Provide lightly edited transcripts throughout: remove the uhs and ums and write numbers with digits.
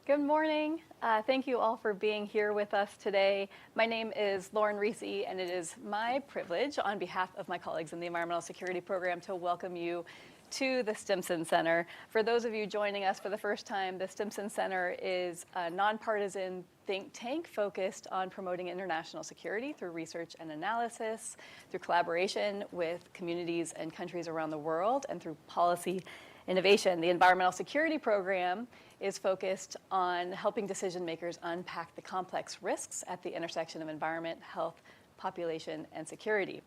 Good morning. Thank you all for being here with us today. My name is Lauren Reese, and it is my privilege on behalf of my colleagues in the Environmental Security Program to welcome you to the Stimson Center. For those of you joining us for the first time, the Stimson Center is a nonpartisan think tank focused on promoting international security through research and analysis, through collaboration with communities and countries around the world, and through policy innovation. The Environmental Security Program is focused on helping decision makers unpack the complex risks at the intersection of environment, health, population, and security.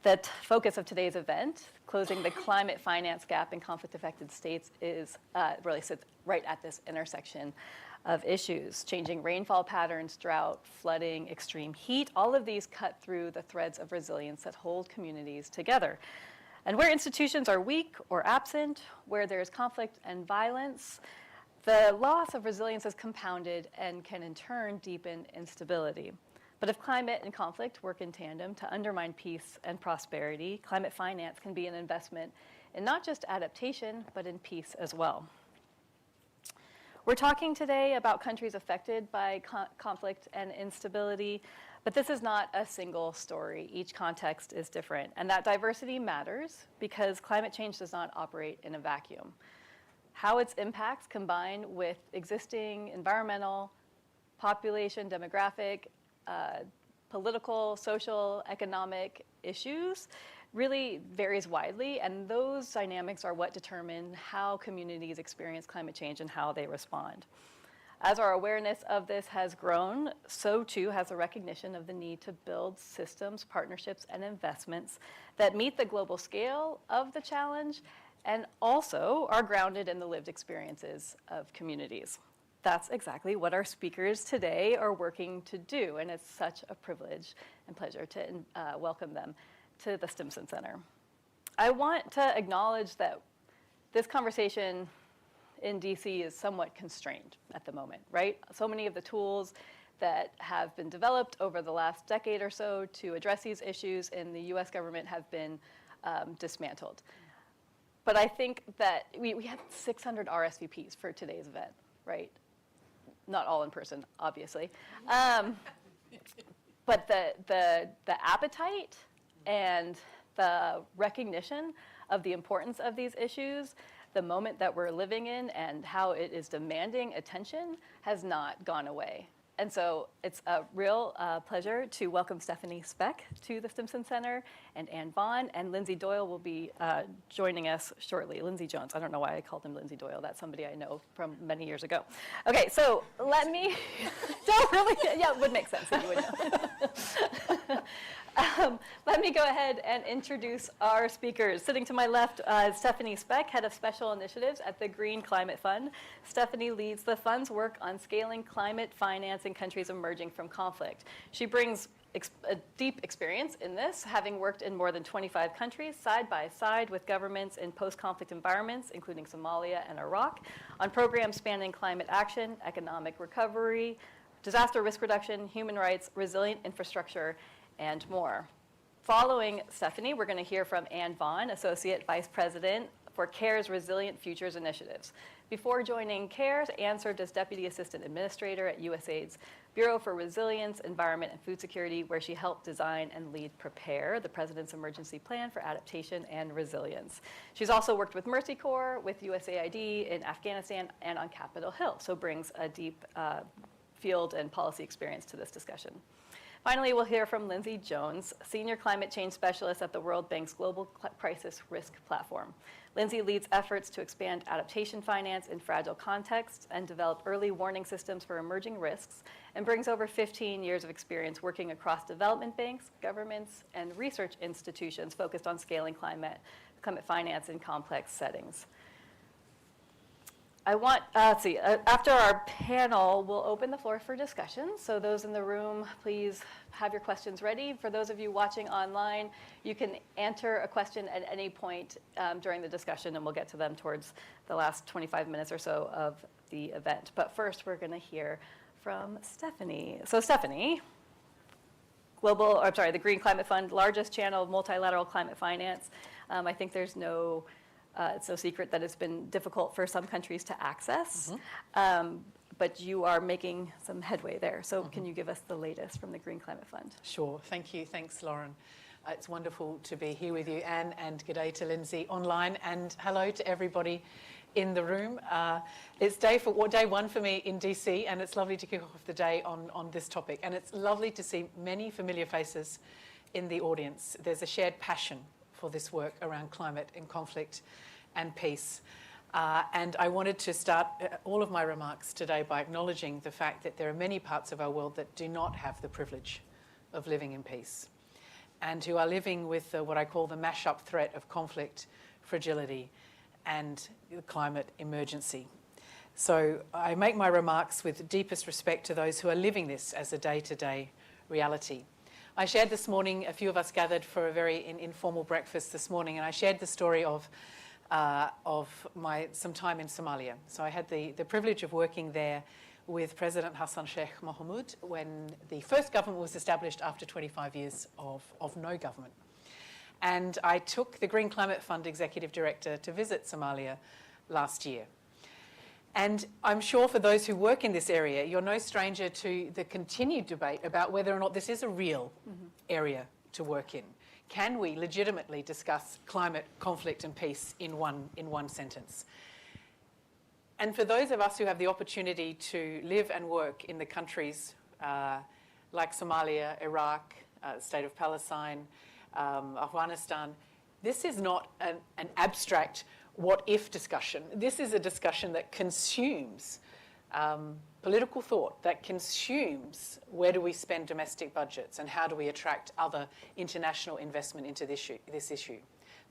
The focus of today's event, closing the climate finance gap in conflict-affected states, is really sits right at this intersection of issues. Changing rainfall patterns, drought, flooding, extreme heat, all of these cut through the threads of resilience that hold communities together. And where institutions are weak or absent, where there's conflict and violence, the loss of resilience is compounded and can in turn deepen instability. But if climate and conflict work in tandem to undermine peace and prosperity, climate finance can be an investment in not just adaptation, but in peace as well. We're talking today about countries affected by conflict and instability, but this is not a single story. Each context is different, and that diversity matters because climate change does not operate in a vacuum. How its impacts combine with existing environmental, population, demographic, political, social, economic issues really varies widely, and those dynamics are what determine how communities experience climate change and how they respond. As our awareness of this has grown, so too has the recognition of the need to build systems, partnerships, and investments that meet the global scale of the challenge and also are grounded in the lived experiences of communities. That's exactly what our speakers today are working to do, and it's such a privilege and pleasure to welcome them to the Stimson Center. I want to acknowledge that this conversation in DC is somewhat constrained at the moment, right? So many of the tools that have been developed over the last decade or so to address these issues in the US government have been dismantled. But I think that we have 600 RSVPs for today's event, right? Not all in person, obviously. But the appetite and the recognition of the importance of these issues, the moment that we're living in and how it is demanding attention has not gone away. And so it's a real pleasure to welcome Stephanie Speck to the Stimson Center, and Ann Vaughn, and Lindsay Doyle will be joining us shortly. Lindsay Jones, I don't know why I called him Lindsay Doyle. That's somebody I know from many years ago. Okay, so let me, don't really, yeah, it would make sense that you would know. Let me go ahead and introduce our speakers. Sitting to my left is Stephanie Speck, Head of Special Initiatives at the Green Climate Fund. Stephanie leads the fund's work on scaling climate finance in countries emerging from conflict. She brings a deep experience in this, having worked in more than 25 countries side by side with governments in post-conflict environments, including Somalia and Iraq, on programs spanning climate action, economic recovery, disaster risk reduction, human rights, resilient infrastructure, and more. Following Stephanie, we're going to hear from Ann Vaughn, Associate Vice President for CARE's Resilient Futures Initiatives. Before joining CARE, Ann served as Deputy Assistant Administrator at USAID's Bureau for Resilience, Environment, and Food Security, where she helped design and lead PREPARE, the President's Emergency Plan for Adaptation and Resilience. She's also worked with Mercy Corps, with USAID in Afghanistan, and on Capitol Hill, so brings a deep field and policy experience to this discussion. Finally, we'll hear from Lindsay Jones, Senior Climate Change Specialist at the World Bank's Global Crisis Risk Platform. Lindsay leads efforts to expand adaptation finance in fragile contexts and develop early warning systems for emerging risks, and brings over 15 years of experience working across development banks, governments, and research institutions focused on scaling climate finance in complex settings. After our panel, we'll open the floor for discussion. So those in the room, please have your questions ready. For those of you watching online, you can enter a question at any point during the discussion, and we'll get to them towards the last 25 minutes or so of the event. But first, we're going to hear from Stephanie. So Stephanie, the Green Climate Fund, largest channel of multilateral climate finance. I think there's it's no secret that it's been difficult for some countries to access. but you are making some headway there. So can you give us the latest from the Green Climate Fund? Sure. Thank you. Thanks, Lauren. It's wonderful to be here with you, Anne, and good day to Lindsay online, and hello to everybody in the room. It's day one for me in DC, and it's lovely to kick off the day on this topic. And it's lovely to see many familiar faces in the audience. There's a shared passion for this work around climate and conflict and peace. And I wanted to start all of my remarks today by acknowledging the fact that there are many parts of our world that do not have the privilege of living in peace, and who are living with what I call the mash-up threat of conflict, fragility, and the climate emergency. So I make my remarks with the deepest respect to those who are living this as a day-to-day reality. I shared this morning, a few of us gathered for a very informal breakfast this morning, and I shared the story of some time in Somalia. So I had the privilege of working there with President Hassan Sheikh Mohamud when the first government was established after 25 years of no government. And I took the Green Climate Fund Executive Director to visit Somalia last year. And I'm sure for those who work in this area, you're no stranger to the continued debate about whether or not this is a real area to work in. Can we legitimately discuss climate, conflict and peace in one sentence? And for those of us who have the opportunity to live and work in the countries like Somalia, Iraq, the state of Palestine, Afghanistan, this is not an abstract what-if discussion. This is a discussion that consumes political thought, that consumes where do we spend domestic budgets and how do we attract other international investment into this issue.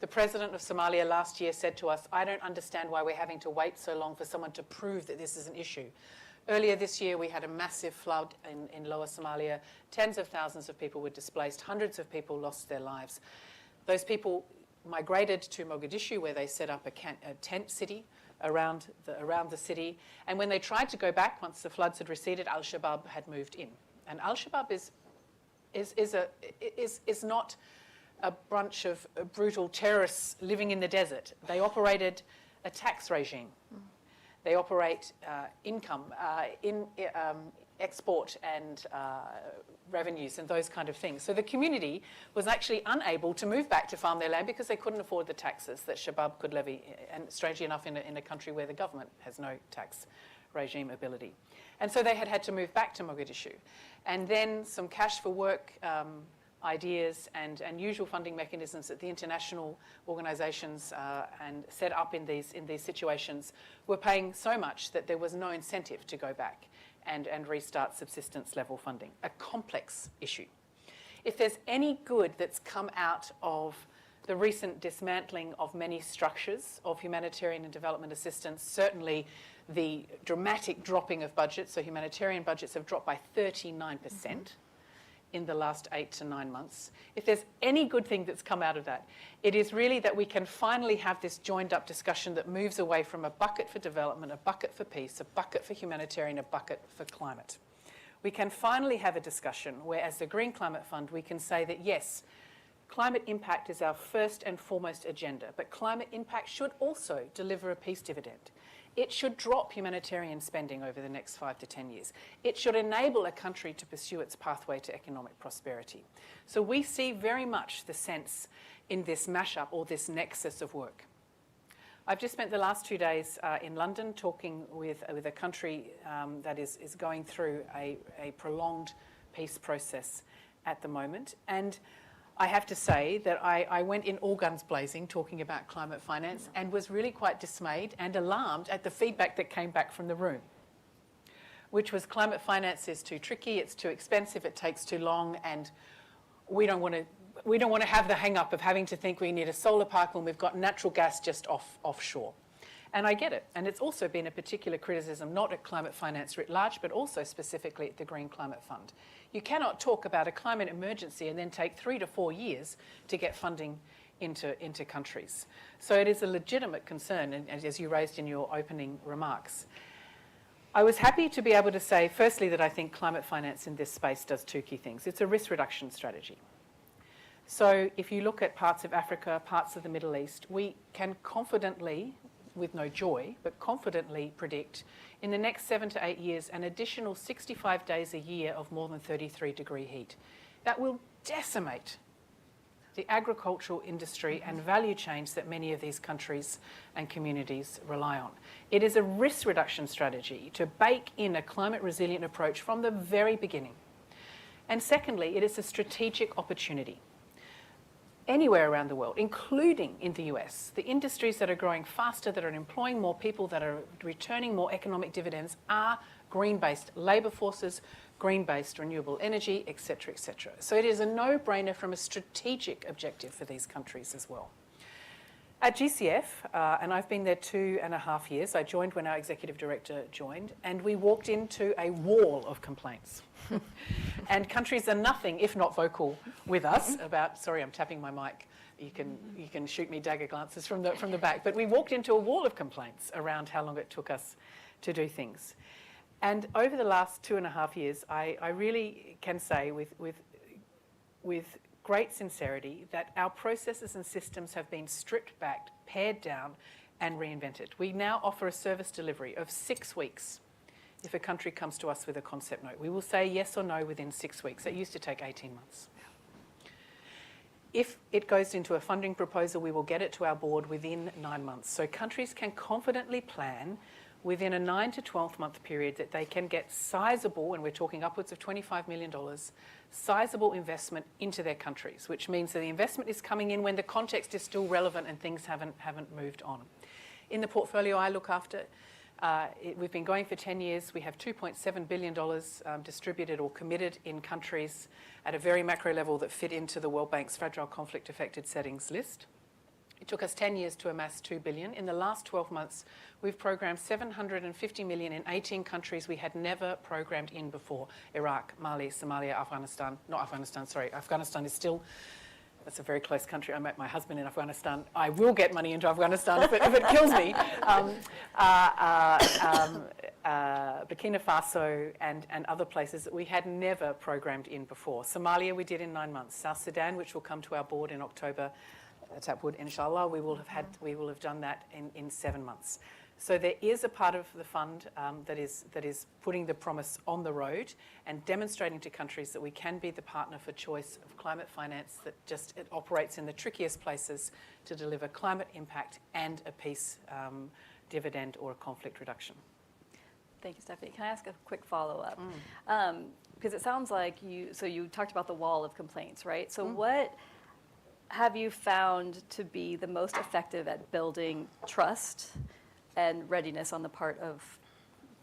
The president of Somalia last year said to us, I don't understand why we're having to wait so long for someone to prove that this is an issue. Earlier this year, we had a massive flood in lower Somalia. Tens of thousands of people were displaced. Hundreds of people lost their lives. Those people migrated to Mogadishu, where they set up a tent city around the city. And when they tried to go back, once the floods had receded, Al-Shabaab had moved in. And Al-Shabaab is not a bunch of brutal terrorists living in the desert. They operated a tax regime. They operate income, export and revenues and those kind of things. So the community was actually unable to move back to farm their land because they couldn't afford the taxes that Shabaab could levy, and strangely enough in a country where the government has no tax regime ability. And so they had to move back to Mogadishu. And then some cash for work ideas and usual funding mechanisms that the international organisations and set up in these situations were paying so much that there was no incentive to go back and restart subsistence level funding. A complex issue. If there's any good that's come out of the recent dismantling of many structures of humanitarian and development assistance, certainly the dramatic dropping of budgets, so humanitarian budgets have dropped by 39%. In the last 8 to 9 months. If there's any good thing that's come out of that, it is really that we can finally have this joined up discussion that moves away from a bucket for development, a bucket for peace, a bucket for humanitarian, a bucket for climate. We can finally have a discussion where, as the Green Climate Fund, we can say that yes, climate impact is our first and foremost agenda, but climate impact should also deliver a peace dividend. It should drop humanitarian spending over the next 5 to 10 years. It should enable a country to pursue its pathway to economic prosperity. So we see very much the sense in this mashup or this nexus of work. I've just spent the last 2 days in London talking with a country that is going through a prolonged peace process at the moment. And I have to say that I went in all guns blazing talking about climate finance and was really quite dismayed and alarmed at the feedback that came back from the room, which was climate finance is too tricky, it's too expensive, it takes too long, and we don't want to have the hang-up of having to think we need a solar park when we've got natural gas just offshore. And I get it. And it's also been a particular criticism, not at climate finance writ large, but also specifically at the Green Climate Fund. You cannot talk about a climate emergency and then take 3 to 4 years to get funding into countries. So it is a legitimate concern, and as you raised in your opening remarks. I was happy to be able to say, firstly, that I think climate finance in this space does 2 key things. It's a risk reduction strategy. So if you look at parts of Africa, parts of the Middle East, we can confidently with no joy, but confidently predict in the next 7 to 8 years an additional 65 days a year of more than 33-degree heat. That will decimate the agricultural industry and value chains that many of these countries and communities rely on. It is a risk reduction strategy to bake in a climate resilient approach from the very beginning. And secondly, it is a strategic opportunity. Anywhere around the world, including in the US, the industries that are growing faster, that are employing more people, that are returning more economic dividends are green-based labour forces, green-based renewable energy, etc., etc. So it is a no-brainer from a strategic objective for these countries as well. At GCF, and I've been there 2.5 years, I joined when our executive director joined, and we walked into a wall of complaints. And countries are nothing if not vocal with us about, sorry, I'm tapping my mic, you can shoot me dagger glances from the back, but we walked into a wall of complaints around how long it took us to do things. And over the last 2.5 years, I really can say with great sincerity that our processes and systems have been stripped back, pared down, and reinvented. We now offer a service delivery of 6 weeks. If a country comes to us with a concept note, we will say yes or no within 6 weeks. It used to take 18 months. If it goes into a funding proposal, we will get it to our board within 9 months. So countries can confidently plan within a 9 to 12 month period that they can get sizable, and we're talking upwards of $25 million, sizable investment into their countries, which means that the investment is coming in when the context is still relevant and things haven't moved on. In the portfolio I look after, we've been going for 10 years. We have $2.7 billion distributed or committed in countries at a very macro level that fit into the World Bank's fragile conflict affected settings list. It took us 10 years to amass $2 billion. In the last 12 months, we've programmed $750 million in 18 countries we had never programmed in before. Iraq, Mali, Somalia, Afghanistan. Not Afghanistan, sorry. Afghanistan is still, that's a very close country. I met my husband in Afghanistan. I will get money into Afghanistan if it kills me. Burkina Faso and other places that we had never programmed in before. Somalia we did in 9 months. South Sudan, which will come to our board in October, tap wood, inshallah, we will have done that in 7 months. So there is a part of the fund that is putting the promise on the road and demonstrating to countries that we can be the partner for choice of climate finance that it operates in the trickiest places to deliver climate impact and a peace dividend or a conflict reduction. Thank you, Stephanie. Can I ask a quick follow-up? Because it sounds like you talked about the wall of complaints, right? So what have you found to be the most effective at building trust and readiness on the part of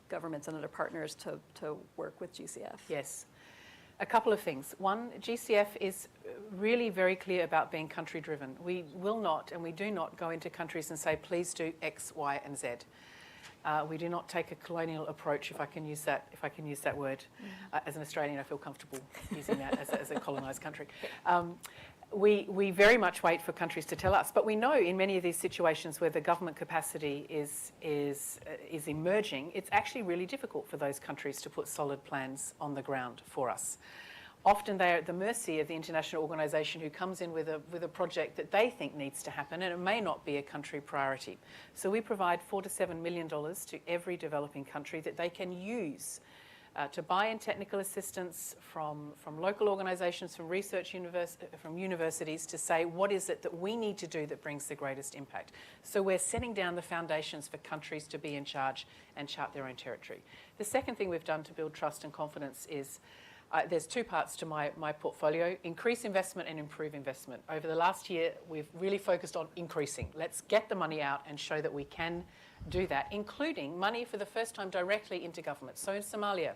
governments and other partners to work with GCF? Yes. A couple of things. One, GCF is really very clear about being country driven. We will not and we do not go into countries and say, please do X, Y, and Z. We do not take a colonial approach, if I can use that word. As an Australian, I feel comfortable using that as a colonised country. We very much wait for countries to tell us, but we know in many of these situations where the government capacity is emerging, it's actually really difficult for those countries to put solid plans on the ground for us. Often they are at the mercy of the international organisation who comes in with a project that they think needs to happen, and it may not be a country priority. So we provide $4 to $7 million to every developing country that they can use to buy in technical assistance from local organisations, from from universities to say what is it that we need to do that brings the greatest impact. So we're setting down the foundations for countries to be in charge and chart their own territory. The second thing we've done to build trust and confidence is there's two parts to my portfolio: increase investment and improve investment. Over the last year, we've really focused on increasing. Let's get the money out and show that we can do that, including money for the first time directly into government. So in Somalia,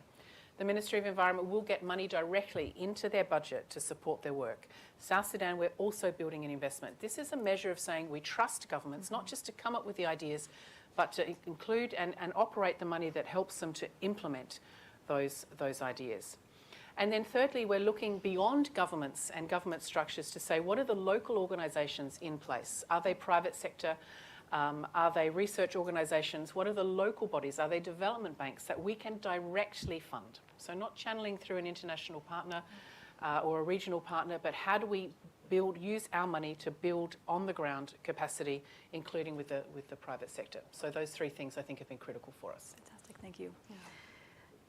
the Ministry of Environment will get money directly into their budget to support their work. South Sudan, we're also building an investment. This is a measure of saying we trust governments, not just to come up with the ideas, but to include and operate the money that helps them to implement those ideas. And then thirdly, we're looking beyond governments and government structures to say, what are the local organisations in place? Are they private sector? Are they research organisations? What are the local bodies? Are they development banks that we can directly fund? So not channeling through an international partner, or a regional partner, but how do we use our money to build on the ground capacity, including with the private sector? So those three things I think have been critical for us. Fantastic, thank you. Yeah.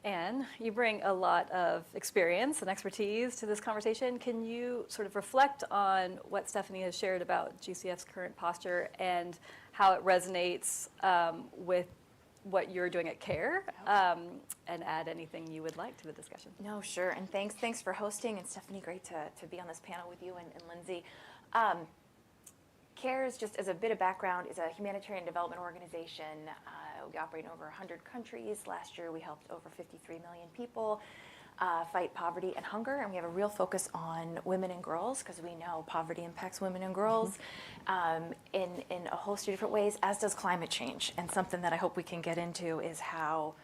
Anne, you bring a lot of experience and expertise to this conversation. Can you sort of reflect on what Stephanie has shared about GCF's current posture and how it resonates with what you're doing at CARE, and add anything you would like to the discussion? No, sure, and thanks for hosting, and Stephanie, great to be on this panel with you and Lindsay. CARE is, just as a bit of background, is a humanitarian development organization. We operate in over 100 countries. Last year we helped over 53 million people fight poverty and hunger, and we have a real focus on women and girls because we know poverty impacts women and girls in a host of different ways, as does climate change. And something that I hope we can get into is how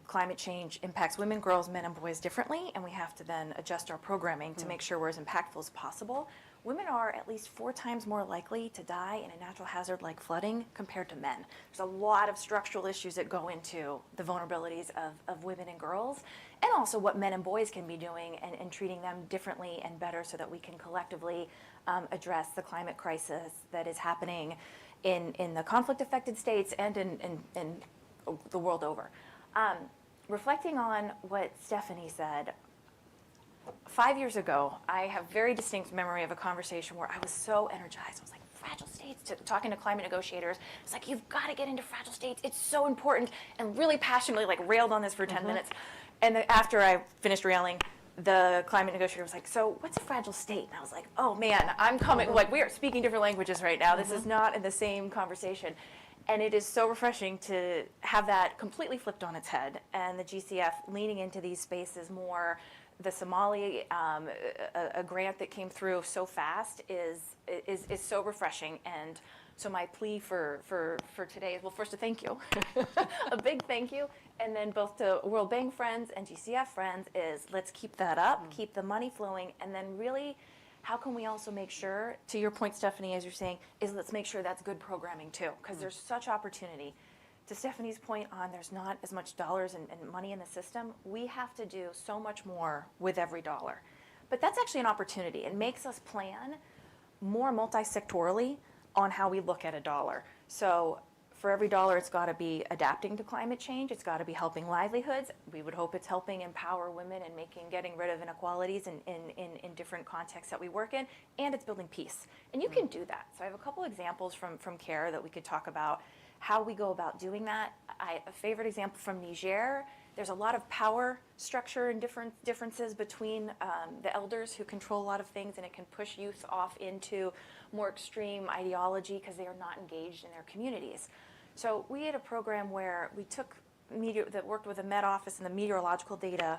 climate change impacts women, girls, men, and boys differently, and we have to then adjust our programming to make sure we're as impactful as possible. Women are at least 4 times more likely to die in a natural hazard like flooding compared to men. There's a lot of structural issues that go into the vulnerabilities of women and girls, and also what men and boys can be doing and treating them differently and better so that we can collectively address the climate crisis that is happening in the conflict-affected states and in the world over. Reflecting on what Stephanie said, 5 years ago, I have very distinct memory of a conversation where I was so energized. I was like, fragile states, talking to climate negotiators. It's like, you've got to get into fragile states. It's so important, and really passionately like railed on this for 10 minutes. And then after I finished railing, the climate negotiator was like, so what's a fragile state? And I was like, oh man, I'm coming, like we are speaking different languages right now. This is not in the same conversation. And it is so refreshing to have that completely flipped on its head, and the GCF leaning into these spaces more. The Somalia, a grant that came through so fast is so refreshing. And so my plea for today is, well, first a thank you, a big thank you, and then both to World Bank friends and GCF friends is let's keep that up, keep the money flowing, and then really, how can we also make sure, to your point, Stephanie, as you're saying, is let's make sure that's good programming too, because there's such opportunity. To Stephanie's point on there's not as much dollars and money in the system, we have to do so much more with every dollar. But that's actually an opportunity. It makes us plan more multi-sectorally on how we look at a dollar. So for every dollar, it's got to be adapting to climate change. It's got to be helping livelihoods. We would hope it's helping empower women and getting rid of inequalities in different contexts that we work in. And it's building peace. And you can do that. So I have a couple examples from CARE that we could talk about how we go about doing that. A favorite example from Niger, there's a lot of power structure and differences between the elders who control a lot of things, and it can push youth off into more extreme ideology because they are not engaged in their communities. So we had a program where we took that worked with the Met Office and the meteorological data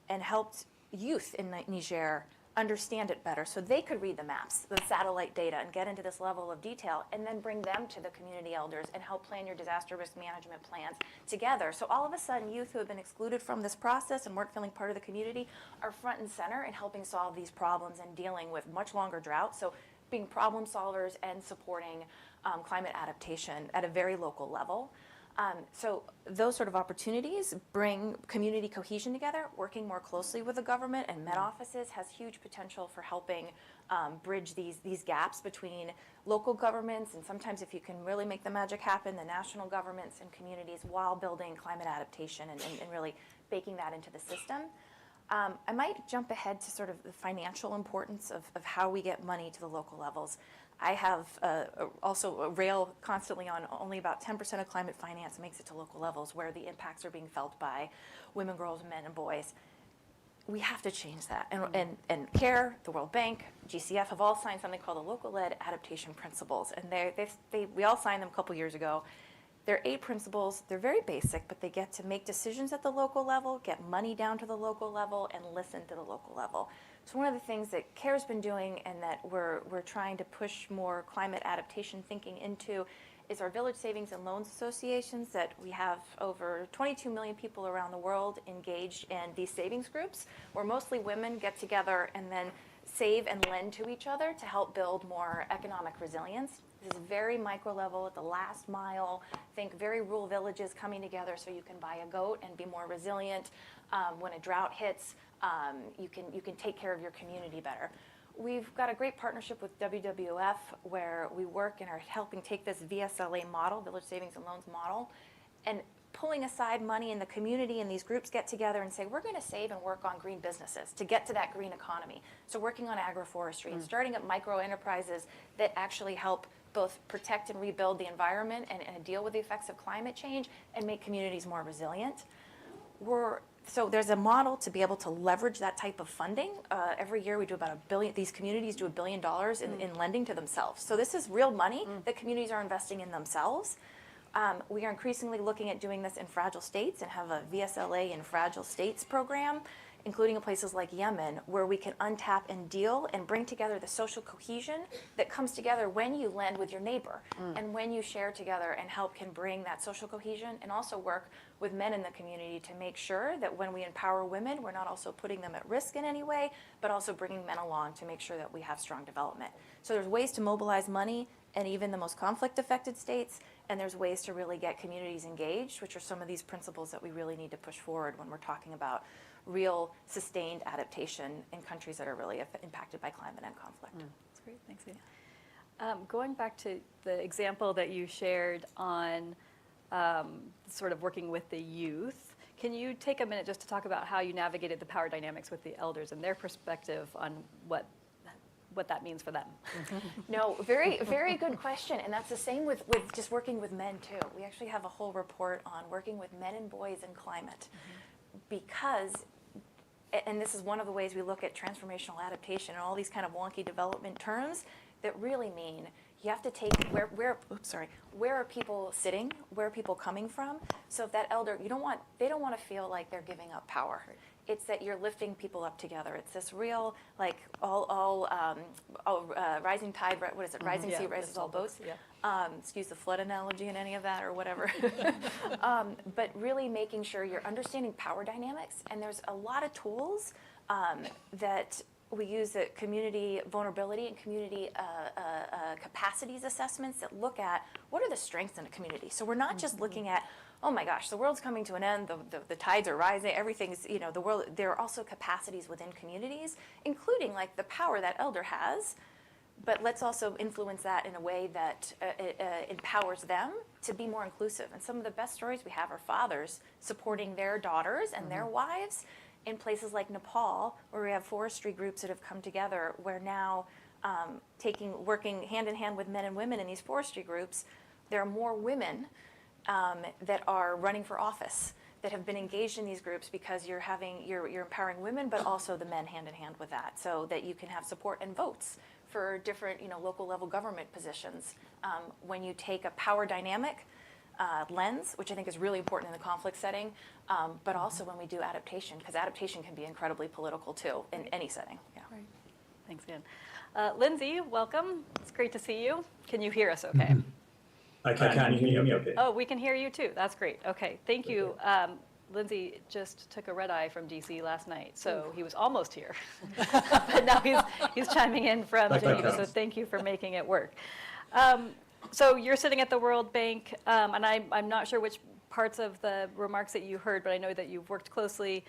and helped youth in Niger understand it better so they could read the maps, the satellite data, and get into this level of detail, and then bring them to the community elders and help plan your disaster risk management plans together. So all of a sudden, youth who have been excluded from this process and weren't feeling part of the community are front and center in helping solve these problems and dealing with much longer droughts. So being problem solvers and supporting climate adaptation at a very local level. So those sort of opportunities bring community cohesion together. Working more closely with the government and Met offices has huge potential for helping bridge these gaps between local governments, and sometimes if you can really make the magic happen, the national governments and communities, while building climate adaptation and really baking that into the system. I might jump ahead to sort of the financial importance of how we get money to the local levels. I have also a rail constantly on only about 10% of climate finance makes it to local levels where the impacts are being felt by women, girls, men, and boys. We have to change that. And CARE, the World Bank, GCF have all signed something called the Local-Led Adaptation Principles. And we all signed them a couple years ago. There are 8 principles. They're very basic, but they get to make decisions at the local level, get money down to the local level, and listen to the local level. So one of the things that CARE's been doing and that we're trying to push more climate adaptation thinking into is our village savings and loans associations, that we have over 22 million people around the world engaged in these savings groups, where mostly women get together and then save and lend to each other to help build more economic resilience. This is very micro level, at the last mile. Think very rural villages coming together so you can buy a goat and be more resilient when a drought hits. you can take care of your community better. We've got a great partnership with WWF where we work and are helping take this VSLA model, Village Savings and Loans model, and pulling aside money in the community, and these groups get together and say, we're going to save and work on green businesses to get to that green economy. So working on agroforestry and starting up micro enterprises that actually help both protect and rebuild the environment and deal with the effects of climate change and make communities more resilient. So there's a model to be able to leverage that type of funding. Every year we do about $1 billion, these communities do $1 billion in lending to themselves. So this is real money that communities are investing in themselves. We are increasingly looking at doing this in fragile states and have a VSLA in fragile states program, including in places like Yemen, where we can untap and deal and bring together the social cohesion that comes together when you lend with your neighbor and when you share together, and help can bring that social cohesion, and also work with men in the community to make sure that when we empower women, we're not also putting them at risk in any way, but also bringing men along to make sure that we have strong development. So there's ways to mobilize money in even the most conflict-affected states, and there's ways to really get communities engaged, which are some of these principles that we really need to push forward when we're talking about real sustained adaptation in countries that are really impacted by climate and conflict. That's great, thanks, Ian. Going back to the example that you shared on sort of working with the youth, can you take a minute just to talk about how you navigated the power dynamics with the elders and their perspective on what that means for them? No, very, very good question. And that's the same with just working with men too. We actually have a whole report on working with men and boys and climate, because, and this is one of the ways we look at transformational adaptation and all these kind of wonky development terms that really mean you have to take where are people sitting, where are people coming from? So if that elder, they don't want to feel like they're giving up power. Right. It's that you're lifting people up together. It's this real, like, rising tide, what is it? Rising sea raises all boats. Yeah. Excuse the flood analogy in any of that or whatever. But really making sure you're understanding power dynamics. And there's a lot of tools that we use, the community vulnerability and community capacities assessments that look at what are the strengths in a community. So we're not just looking at, oh my gosh, the world's coming to an end, the tides are rising, everything's, the world. There are also capacities within communities, including like the power that elder has, but let's also influence that in a way that empowers them to be more inclusive. And some of the best stories we have are fathers supporting their daughters and their wives in places like Nepal, where we have forestry groups that have come together, where now working hand in hand with men and women in these forestry groups, there are more women that are running for office, that have been engaged in these groups, because you're empowering women, but also the men hand in hand with that, so that you can have support and votes for different local level government positions. When you take a power dynamic lens, which I think is really important in the conflict setting, but also when we do adaptation, because adaptation can be incredibly political too in any setting. Yeah. Right. Thanks, Ann. Lindsay, welcome. It's great to see you. Can you hear us okay? I can. You hear me okay? Oh, we can hear you too. That's great. Okay, thank you. Lindsay just took a red eye from DC last night, so he was almost here. But now he's chiming in from Geneva, so thank you for making it work. So you're sitting at the World Bank, and I'm not sure which parts of the remarks that you heard, but I know that you've worked closely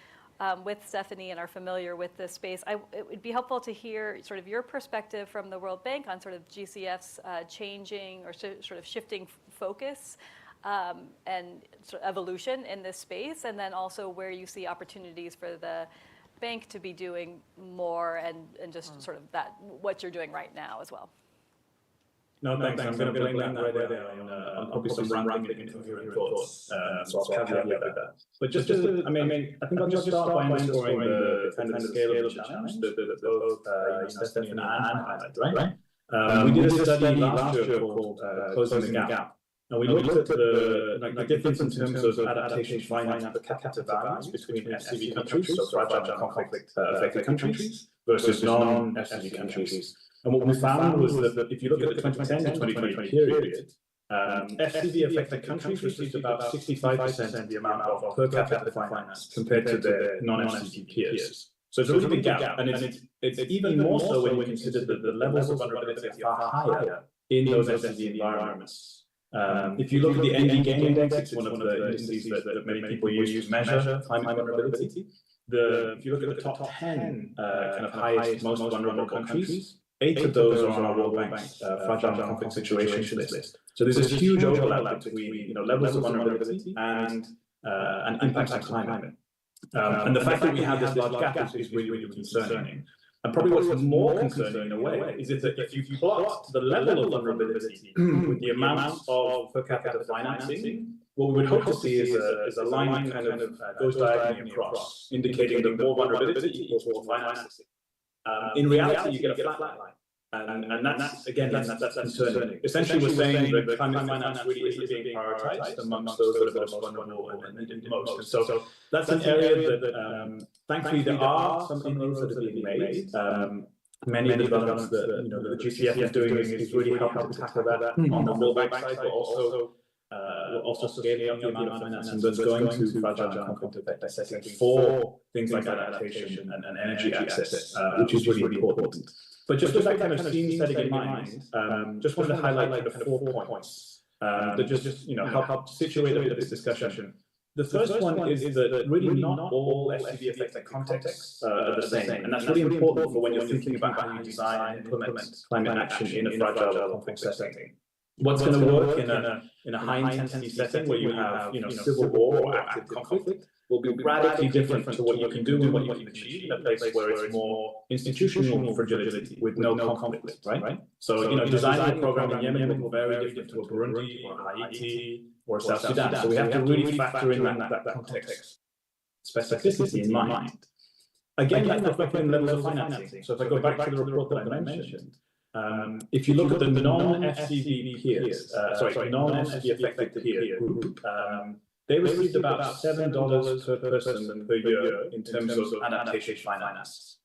with Stephanie and are familiar with this space. It would be helpful to hear sort of your perspective from the World Bank on sort of GCF's changing or sort of shifting focus and sort of evolution in this space, and then also where you see opportunities for the bank to be doing more, and just sort of what you're doing right now as well. No, thanks. I'm going to blame that right there on probably some rambling incoherent thoughts. So I'll caveat with that. But just to, I think I'll just start by underscoring the kind of scale of the challenge that both Stephanie and Anne highlighted, right? We did a study last year called Closing the Gap. And we looked at the difference in terms of adaptation finance per capita values between FCV countries, so fragile and conflict-affected countries, versus non-FCV countries. And what we found was that if you look at the 2010 to 2020 period, FCV-affected countries received about 65% of the amount of per capita finance compared to their non-FCV peers. So it's a really big gap, and it's even more so when you consider that the levels of vulnerability are far higher in those FCV environments. If you look at the ND Game Index, it's one of the indices that many people use to measure climate vulnerability. if you look at the top 10 kind of highest, most vulnerable countries, 8 of those are on our World Bank's fragile and conflict situations list. So there's this huge overlap between levels of vulnerability and impacts on climate. And the fact that we have this large gap is really, really concerning. And probably what's more concerning in a way is that if you plot the level of vulnerability with the amount of per capita financing, what we would hope to see is a line that kind of goes diagonally across, indicating that more vulnerability equals more financing. In reality, you get a flat line. And that's concerning. Essentially, we're saying that climate finance really isn't being prioritized amongst those that are most vulnerable and need it most. And so that's an area that, thankfully, there are some inroads that are being made. Many of the developments that the GCF is doing is really helping to tackle that on the World Bank side, but also scaling up the amount of financing that's going to fragile and conflict affected settings for things like adaptation and energy access, which is really important. But just with that kind of scene setting in mind, just wanted to highlight kind of 4 points that just help situate a bit of this discussion. The first one is that really not all SDG affected contexts are the same, and that's really important for when you're thinking about how you design and implement climate action in a fragile or conflict setting. What's going to work in a high intensity setting where you have civil war or active conflict will be radically different to what you can do and what you can achieve in a place where it's more institutional fragility with no conflict, right? So designing a program in Yemen will be very different to a Burundi or Haiti or South Sudan. So we have to really factor in that context specificity in mind. Again, that's reflected in levels of financing. So if I go back to the report that I mentioned, if you look at the non-FCV peers, non-FCV affected peer group, they received about $7 per person per year in terms of adaptation finance.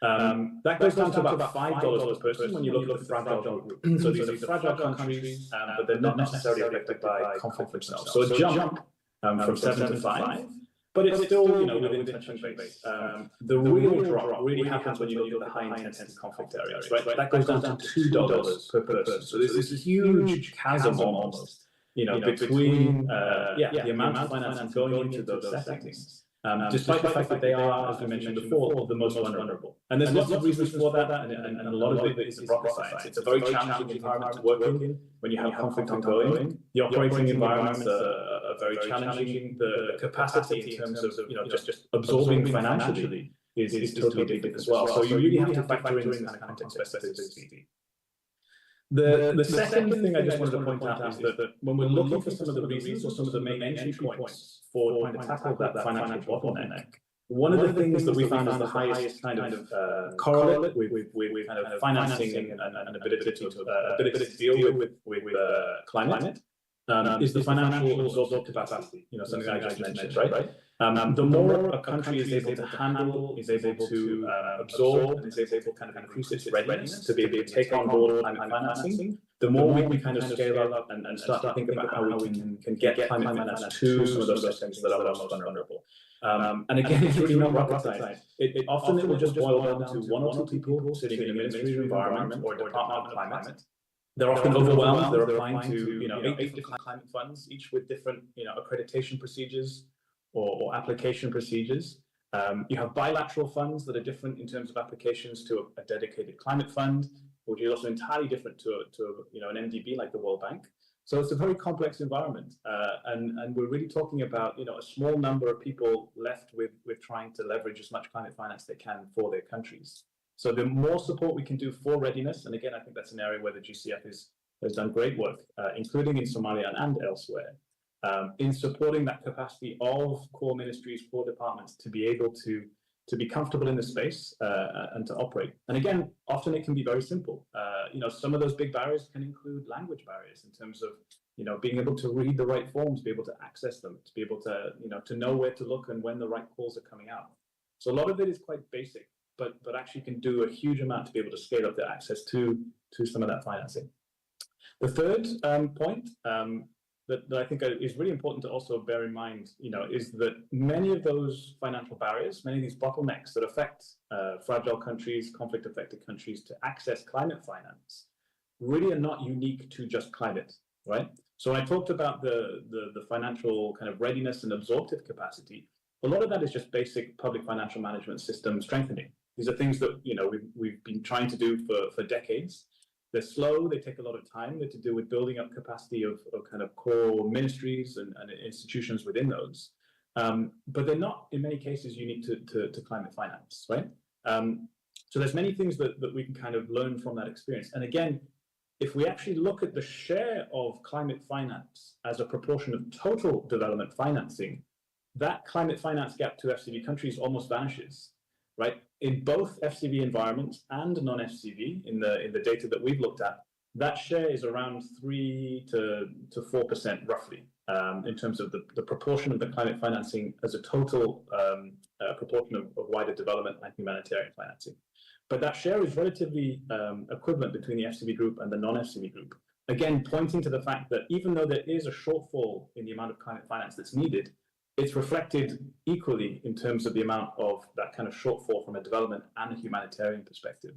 That goes down to about $5 per person when you look at the fragile group. So these are fragile countries, but they're not necessarily affected by conflict themselves. So a jump from 7 to 5. But it's still, within tension base. The real drop really happens when you look at the high intensity conflict areas, right? That goes down to $2 per person. So there's this huge chasm almost, between the amount of financing going into those settings, despite the fact that they are, as we mentioned before, the most vulnerable. And there's lots of reasons for that, and a lot of it is rocket science. It's a very challenging environment to work in when you have conflict ongoing. The operating environments are very challenging. The capacity in terms of just absorbing financially is totally different as well. So you really have to factor in this kind of context specificity. The second thing I just wanted to point out is that when we're looking for some of the reasons or some of the main entry points for trying to tackle that financial bottleneck, one of the things that we found is the highest kind of correlate with kind of financing and ability to deal with climate is the financial absorptive capacity, something I just mentioned, right? The more a country is able to handle, is able to absorb, and is able to kind of increase its readiness to be able to take on board climate financing, the more we can kind of scale up and start to think about how we can get climate finance to some of those settings that are most vulnerable. And again, it's really not rocket science. Often it will just boil down to 1 or 2 people sitting in a Ministry of Environment or a Department of Climate. They're often overwhelmed. They're applying to 8 different climate funds, each with different accreditation procedures or application procedures. You have bilateral funds that are different in terms of applications to a dedicated climate fund, which is also entirely different to an MDB like the World Bank. So it's a very complex environment, and we're really talking about a small number of people left with trying to leverage as much climate finance they can for their countries. So the more support we can do for readiness, and again, I think that's an area where the GCF has done great work, including in Somalia and elsewhere, in supporting that capacity of core ministries, core departments to be able to be comfortable in the space and to operate. And again, often it can be very simple. Some of those big barriers can include language barriers in terms of being able to read the right forms, be able to access them, to be able to to know where to look and when the right calls are coming out. So a lot of it is quite basic, but actually can do a huge amount to be able to scale up the access to some of that financing. The third point that I think is really important to also bear in mind, is that many of those financial barriers, many of these bottlenecks that affect fragile countries, conflict-affected countries to access climate finance, really are not unique to just climate, right? So when I talked about the financial kind of readiness and absorptive capacity, A lot of that is just basic public financial management system strengthening. These are things that we've been trying to do for decades. They're slow, they take a lot of time. They're to do with building up capacity of kind of core ministries and institutions within those. But they're not, in many cases, unique to climate finance, right? So there's many things that we can kind of learn from that experience. And again, if we actually look at the share of climate finance as a proportion of total development financing, that climate finance gap to FCV countries almost vanishes, right? In both FCV environments and non-FCV, in the data that we've looked at, that share is around 3 to 4% roughly, in terms of the proportion of the climate financing as a total proportion of wider development and humanitarian financing. But that share is relatively equivalent between the FCV group and the non-FCV group. Again, pointing to the fact that even though there is a shortfall in the amount of climate finance that's needed, it's reflected equally in terms of the amount of that kind of shortfall from a development and a humanitarian perspective.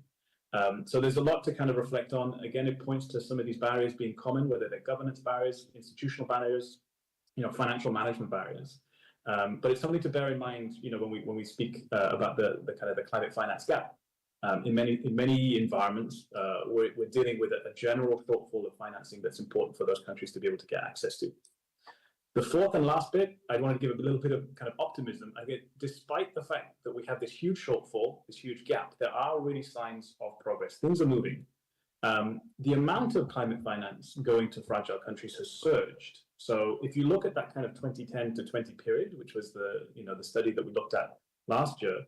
So there's a lot to kind of reflect on. Again, it points to some of these barriers being common, whether they're governance barriers, institutional barriers, financial management barriers. But it's something to bear in mind, when we speak about the kind of the climate finance gap. In many environments, we're dealing with a general shortfall of financing that's important for those countries to be able to get access to. The fourth and last bit, I want to give a little bit of kind of optimism. Despite the fact that we have this huge shortfall, this huge gap, there are really signs of progress. Things are moving. The amount of climate finance going to fragile countries has surged. So if you look at that kind of 2010 to 20 period, which was the study that we looked at last year,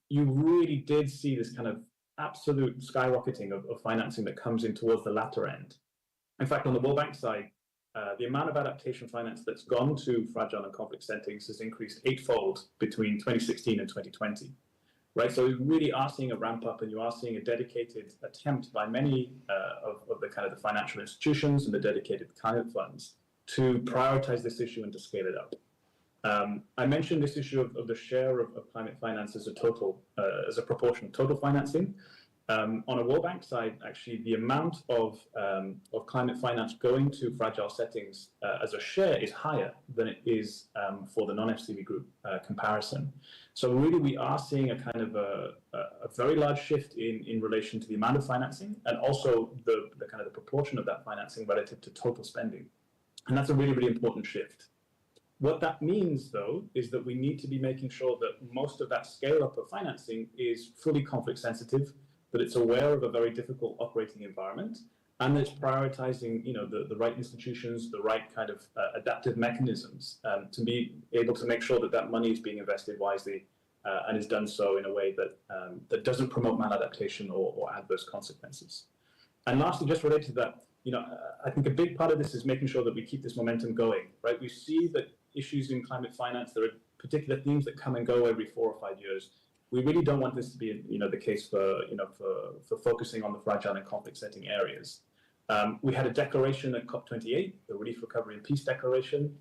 you really did see this kind of absolute skyrocketing of financing that comes in towards the latter end. In fact, on the World Bank side, the amount of adaptation finance that's gone to fragile and conflict settings has increased 8-fold between 2016 and 2020, right? So we really are seeing a ramp up, and you are seeing a dedicated attempt by many of the kind of the financial institutions and the dedicated climate funds to prioritize this issue and to scale it up. I mentioned this issue of the share of climate finance as a proportion of total financing. On a World Bank side, actually, the amount of climate finance going to fragile settings as a share is higher than it is for the non-FCV group comparison. So really, we are seeing a kind of a very large shift in relation to the amount of financing, and also the kind of the proportion of that financing relative to total spending. And that's a really, really important shift. What that means, though, is that we need to be making sure that most of that scale-up of financing is fully conflict sensitive, that it's aware of a very difficult operating environment, and that it's prioritizing, the right institutions, the right kind of adaptive mechanisms to be able to make sure that that money is being invested wisely and is done so in a way that doesn't promote maladaptation or adverse consequences. And lastly, just related to that, I think a big part of this is making sure that we keep this momentum going, right? We see that issues in climate finance, there are particular themes that come and go every 4 or 5 years. We really don't want this to be, the case for focusing on the fragile and conflict setting areas. We had a declaration at COP28, the Relief, Recovery and Peace Declaration.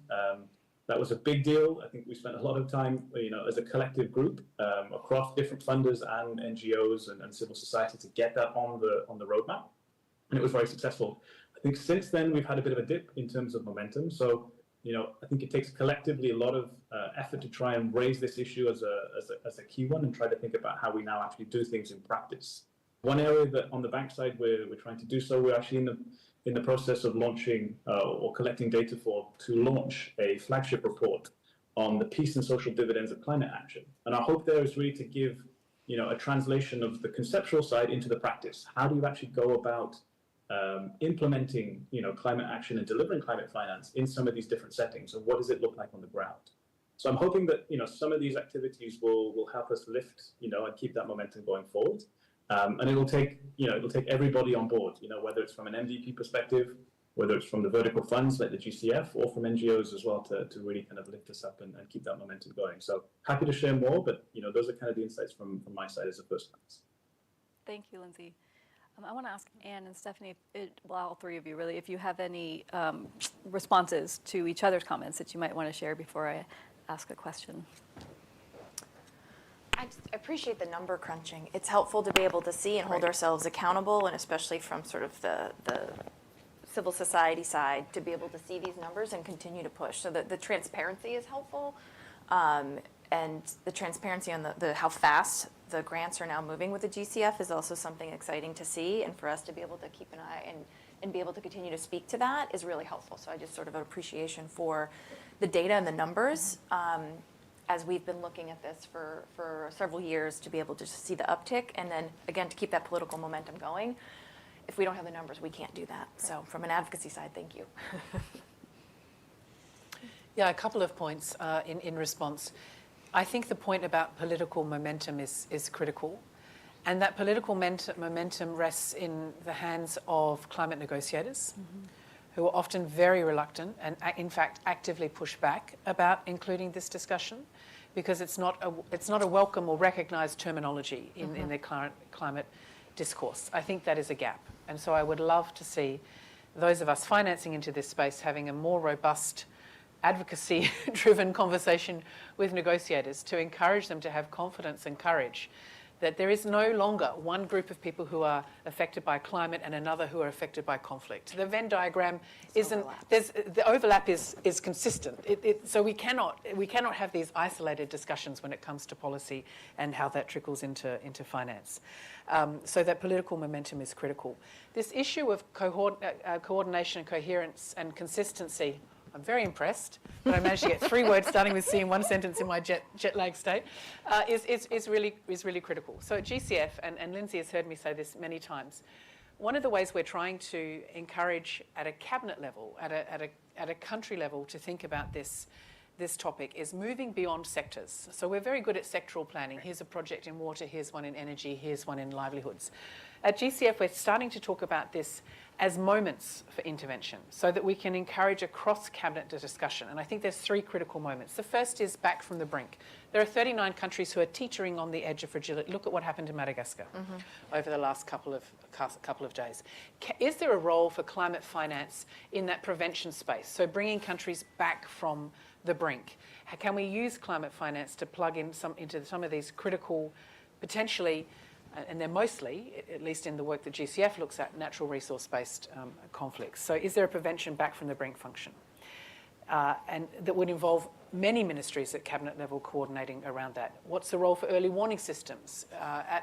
That was a big deal. I think we spent a lot of time, as a collective group across different funders and NGOs and civil society to get that on the roadmap, and it was very successful. I think since then we've had a bit of a dip in terms of momentum. So, I think it takes collectively a lot of effort to try and raise this issue as a key one, and try to think about how we now actually do things in practice. One area that on the bank side we're trying to do so, we're actually in the process of launching or collecting data to launch a flagship report on the peace and social dividends of climate action. And our hope there is really to give a translation of the conceptual side into the practice. How do you actually go about implementing climate action and delivering climate finance in some of these different settings, and what does it look like on the ground? So I'm hoping that some of these activities will help us lift and keep that momentum going forward, and it'll take everybody on board, whether it's from an MVP perspective, whether it's from the vertical funds like the GCF, or from NGOs as well, to really kind of lift us up and keep that momentum going. So happy to share more, but those are kind of the insights from my side as a first glance. Thank you, Lindsay. I want to ask Anne and Stephanie, all three of you really, if you have any responses to each other's comments that you might want to share before I ask a question. I just appreciate the number crunching. It's helpful to be able to see and hold ourselves accountable, and especially from sort of the civil society side, to be able to see these numbers and continue to push. So the transparency is helpful. And the transparency on the how fast the grants are now moving with the GCF is also something exciting to see, and for us to be able to keep an eye and be able to continue to speak to that is really helpful. So I just sort of an appreciation for the data and the numbers as we've been looking at this for several years, to be able to see the uptick, and then again to keep that political momentum going. If we don't have the numbers, we can't do that. So from an advocacy side, thank you. Yeah, a couple of points in response. I think the point about political momentum is critical, and that political momentum rests in the hands of climate negotiators, who are often very reluctant and in fact actively push back about including this discussion, because it's not a welcome or recognised terminology in the current climate discourse. I think that is a gap, and so I would love to see those of us financing into this space having a more robust advocacy-driven conversation with negotiators to encourage them to have confidence and courage that there is no longer one group of people who are affected by climate and another who are affected by conflict. The Venn diagram the overlap is consistent. So we cannot have these isolated discussions when it comes to policy and how that trickles into finance. So that political momentum is critical. This issue of coordination, coherence and consistency, I'm very impressed that I managed to get 3 words starting with C in one sentence in my jet lag state, is really critical. So at GCF, and Lindsay has heard me say this many times, one of the ways we're trying to encourage at a cabinet level, at a country level, to think about this topic is moving beyond sectors. So we're very good at sectoral planning. Here's a project in water, here's one in energy, here's one in livelihoods. At GCF, we're starting to talk about this as moments for intervention so that we can encourage a cross-cabinet discussion. And I think there's 3 critical moments. The first is back from the brink. There are 39 countries who are teetering on the edge of fragility. Look at what happened to Madagascar over the last couple of days. Is there a role for climate finance in that prevention space? So bringing countries back from the brink. Can we use climate finance to plug in into some of these critical, potentially, and they're mostly, at least in the work that GCF looks at, natural resource-based conflicts. So is there a prevention back from the brink function? And that would involve many ministries at cabinet level coordinating around that. What's the role for early warning systems,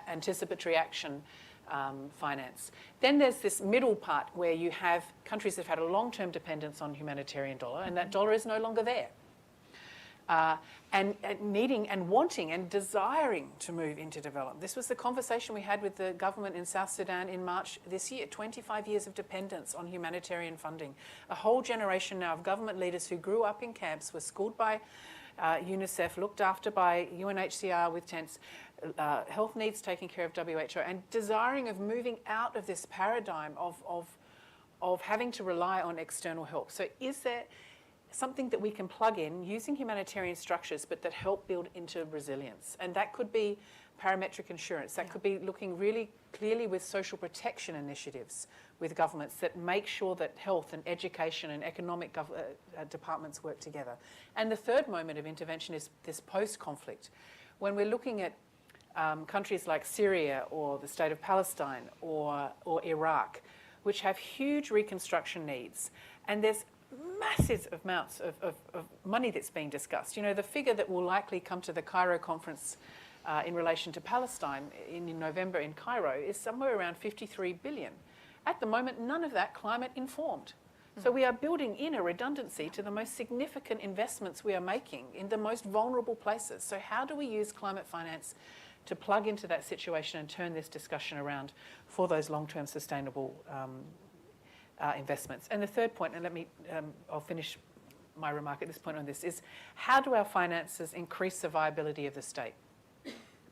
anticipatory action finance? Then there's this middle part where you have countries that have had a long-term dependence on humanitarian dollar, and that dollar is no longer there. And needing and wanting and desiring to move into development. This was the conversation we had with the government in South Sudan in March this year. 25 years of dependence on humanitarian funding. A whole generation now of government leaders who grew up in camps, were schooled by UNICEF, looked after by UNHCR with tents, health needs taken care of WHO, and desiring of moving out of this paradigm of having to rely on external help. So is there something that we can plug in using humanitarian structures, but that help build into resilience? And that could be parametric insurance. That could be looking really clearly with social protection initiatives with governments that make sure that health and education and economic departments work together. And the third moment of intervention is this post-conflict. When we're looking at countries like Syria or the state of Palestine or Iraq, which have huge reconstruction needs, and there's massive amounts of money that's being discussed. You know, the figure that will likely come to the Cairo conference in relation to Palestine in November in Cairo is somewhere around 53 billion. At the moment, none of that climate informed. So we are building in a redundancy to the most significant investments we are making in the most vulnerable places. So how do we use climate finance to plug into that situation and turn this discussion around for those long-term sustainable investments? And the third point, and I'll finish my remark at this point on this, is how do our finances increase the viability of the state?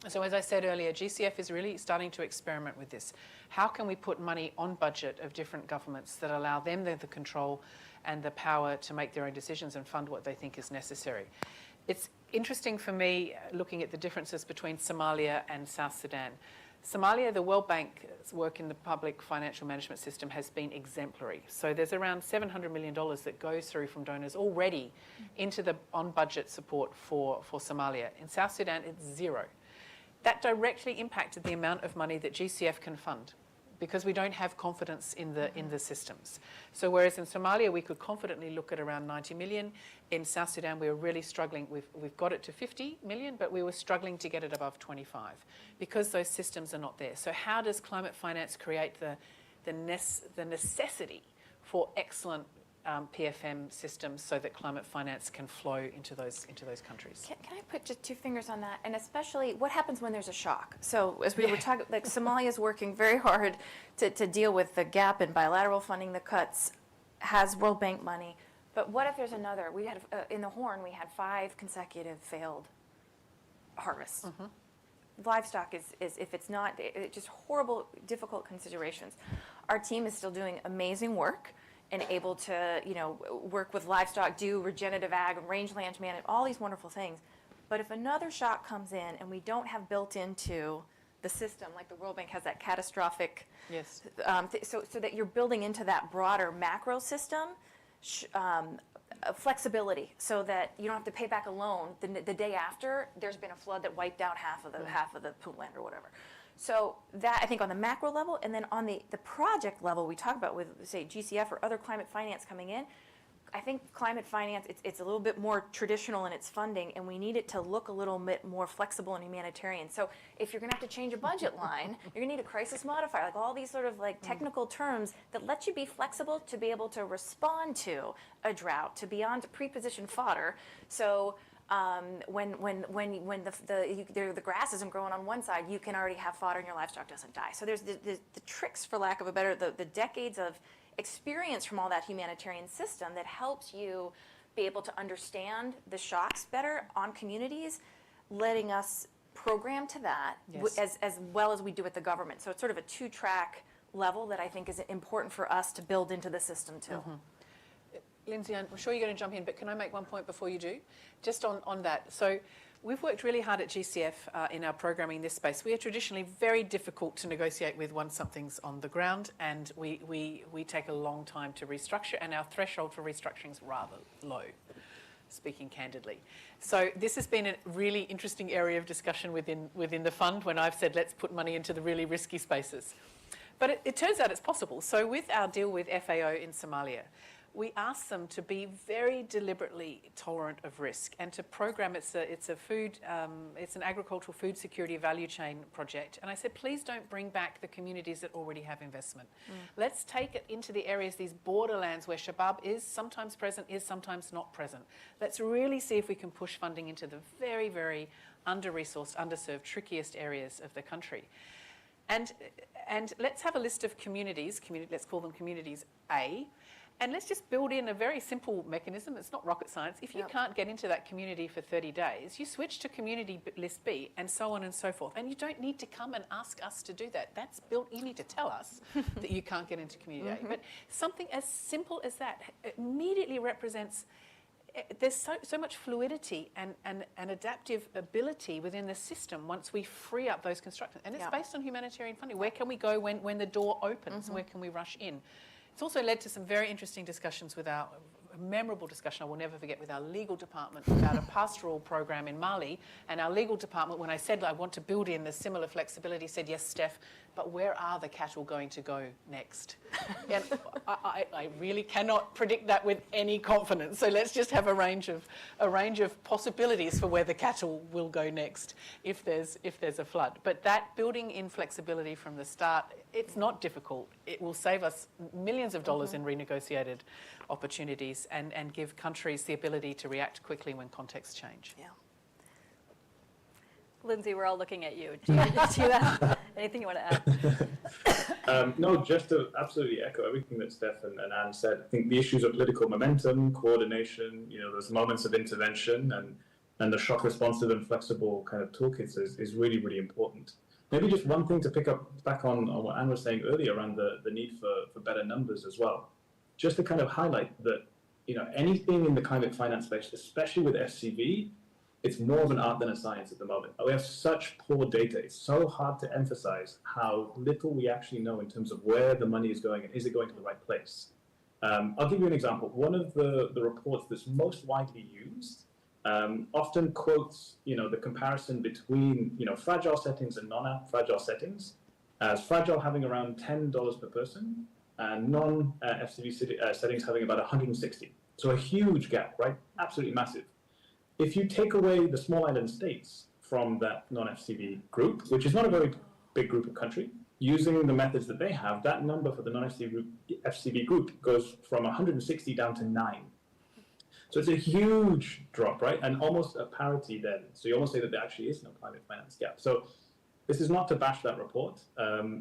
So as I said earlier, GCF is really starting to experiment with this. How can we put money on budget of different governments that allow them the control and the power to make their own decisions and fund what they think is necessary? It's interesting for me looking at the differences between Somalia and South Sudan. Somalia, the World Bank's work in the public financial management system has been exemplary. So there's around $700 million that goes through from donors already into the on-budget support for Somalia. In South Sudan, it's zero. That directly impacted the amount of money that GCF can fund. because we don't have confidence in the systems. So whereas in Somalia we could confidently look at around 90 million, in South Sudan we were really struggling. We've got it to 50 million, but we were struggling to get it above 25 because those systems are not there. So how does climate finance create the necessity for excellent PFM systems so that climate finance can flow into those countries? Can I put just two fingers on that? And especially, what happens when there's a shock? So as we were talking, like Somalia is working very hard to deal with the gap in bilateral funding, the cuts, has World Bank money. But what if there's another? We had, in the Horn, we had 5 consecutive failed harvests. Livestock is if it's not, it's just horrible, difficult considerations. Our team is still doing amazing work and able to, work with livestock, do regenerative ag, rangeland management, all these wonderful things. But if another shock comes in and we don't have built into the system, like the World Bank has that catastrophic, so that you're building into that broader macro system, flexibility, so that you don't have to pay back a loan the day after there's been a flood that wiped out half of the Puntland or whatever. So that, I think, on the macro level, and then on the project level we talk about with, say, GCF or other climate finance coming in, I think climate finance, it's a little bit more traditional in its funding, and we need it to look a little bit more flexible and humanitarian. So if you're going to have to change a budget line, you're going to need a crisis modifier, like all these sort of like technical terms that let you be flexible to be able to respond to a drought, to beyond pre-positioned fodder. So when the grass isn't growing on one side, you can already have fodder and your livestock doesn't die. So there's the tricks, for lack of a better, the decades of experience from all that humanitarian system that helps you be able to understand the shocks better on communities, letting us program to that as well as we do at the government. So it's sort of a 2-track level that I think is important for us to build into the system too. Lindsay, I'm sure you're going to jump in, but can I make one point before you do? Just on that. So we've worked really hard at GCF in our programming in this space. We are traditionally very difficult to negotiate with once something's on the ground, and we take a long time to restructure, and our threshold for restructuring is rather low, speaking candidly. So this has been a really interesting area of discussion within the fund when I've said let's put money into the really risky spaces. But it turns out it's possible. So with our deal with FAO in Somalia, we asked them to be very deliberately tolerant of risk and to program. It's an agricultural food security value chain project. And I said, please don't bring back the communities that already have investment. Let's take it into the areas, these borderlands where Shabab is sometimes present, is sometimes not present. Let's really see if we can push funding into the very, very under-resourced, underserved, trickiest areas of the country. And let's have a list of communities, let's call them communities A, and let's just build in a very simple mechanism. It's not rocket science. If you can't get into that community for 30 days, you switch to community list B, and so on and so forth. And you don't need to come and ask us to do that. That's built. You need to tell us that you can't get into community A. But something as simple as that immediately represents. There's so much fluidity and adaptive ability within the system once we free up those constructions. And it's based on humanitarian funding. Where can we go when the door opens? Where can we rush in? It's also led to some very interesting discussions with a memorable discussion I will never forget with our legal department about a pastoral program in Mali. And our legal department, when I said I want to build in the similar flexibility, said, yes, Steph, but where are the cattle going to go next? And I really cannot predict that with any confidence. So let's just have a range of possibilities for where the cattle will go next if there's a flood. But that building in flexibility from the start, it's not difficult. It will save us millions of dollars in renegotiated opportunities and give countries the ability to react quickly when contexts change. Yeah. Lindsay, we're all looking at you. Do you have anything you want to add? No, just to absolutely echo everything that Steph and Anne said. I think the issues of political momentum, coordination, those moments of intervention and the shock responsive and flexible kind of toolkits is really, really important. Maybe just one thing to pick up back on what Anne was saying earlier around the need for better numbers as well. Just to kind of highlight that, anything in the climate finance space, especially with FCV, it's more of an art than a science at the moment. We have such poor data. It's so hard to emphasize how little we actually know in terms of where the money is going and is it going to the right place. I'll give you an example. One of the reports that's most widely used often quotes, the comparison between, fragile settings and non-fragile settings. as fragile having around $10 per person, and non-FCB settings having about 160. So a huge gap, right? Absolutely massive. If you take away the small island states from that non-FCB group, which is not a very big group of country, using the methods that they have, that number for the non-FCB group goes from 160 down to 9. So it's a huge drop, right? And almost a parity then. So you almost say that there actually is no climate finance gap. So this is not to bash that report,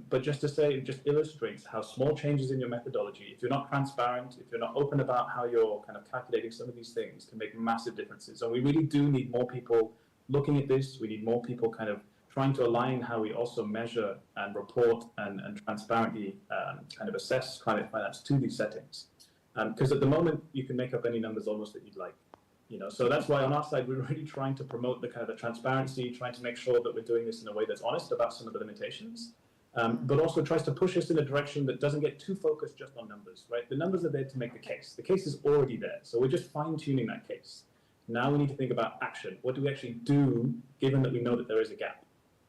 but just to say, it just illustrates how small changes in your methodology, if you're not transparent, if you're not open about how you're kind of calculating some of these things, can make massive differences. And we really do need more people looking at this. We need more people kind of trying to align how we also measure and report and transparently kind of assess climate finance to these settings. Because at the moment, you can make up any numbers almost that you'd like. So that's why on our side, we're really trying to promote the kind of the transparency, trying to make sure that we're doing this in a way that's honest about some of the limitations, but also tries to push us in a direction that doesn't get too focused just on numbers, right? The numbers are there to make the case. The case is already there, so we're just fine-tuning that case. Now we need to think about action. What do we actually do, given that we know that there is a gap?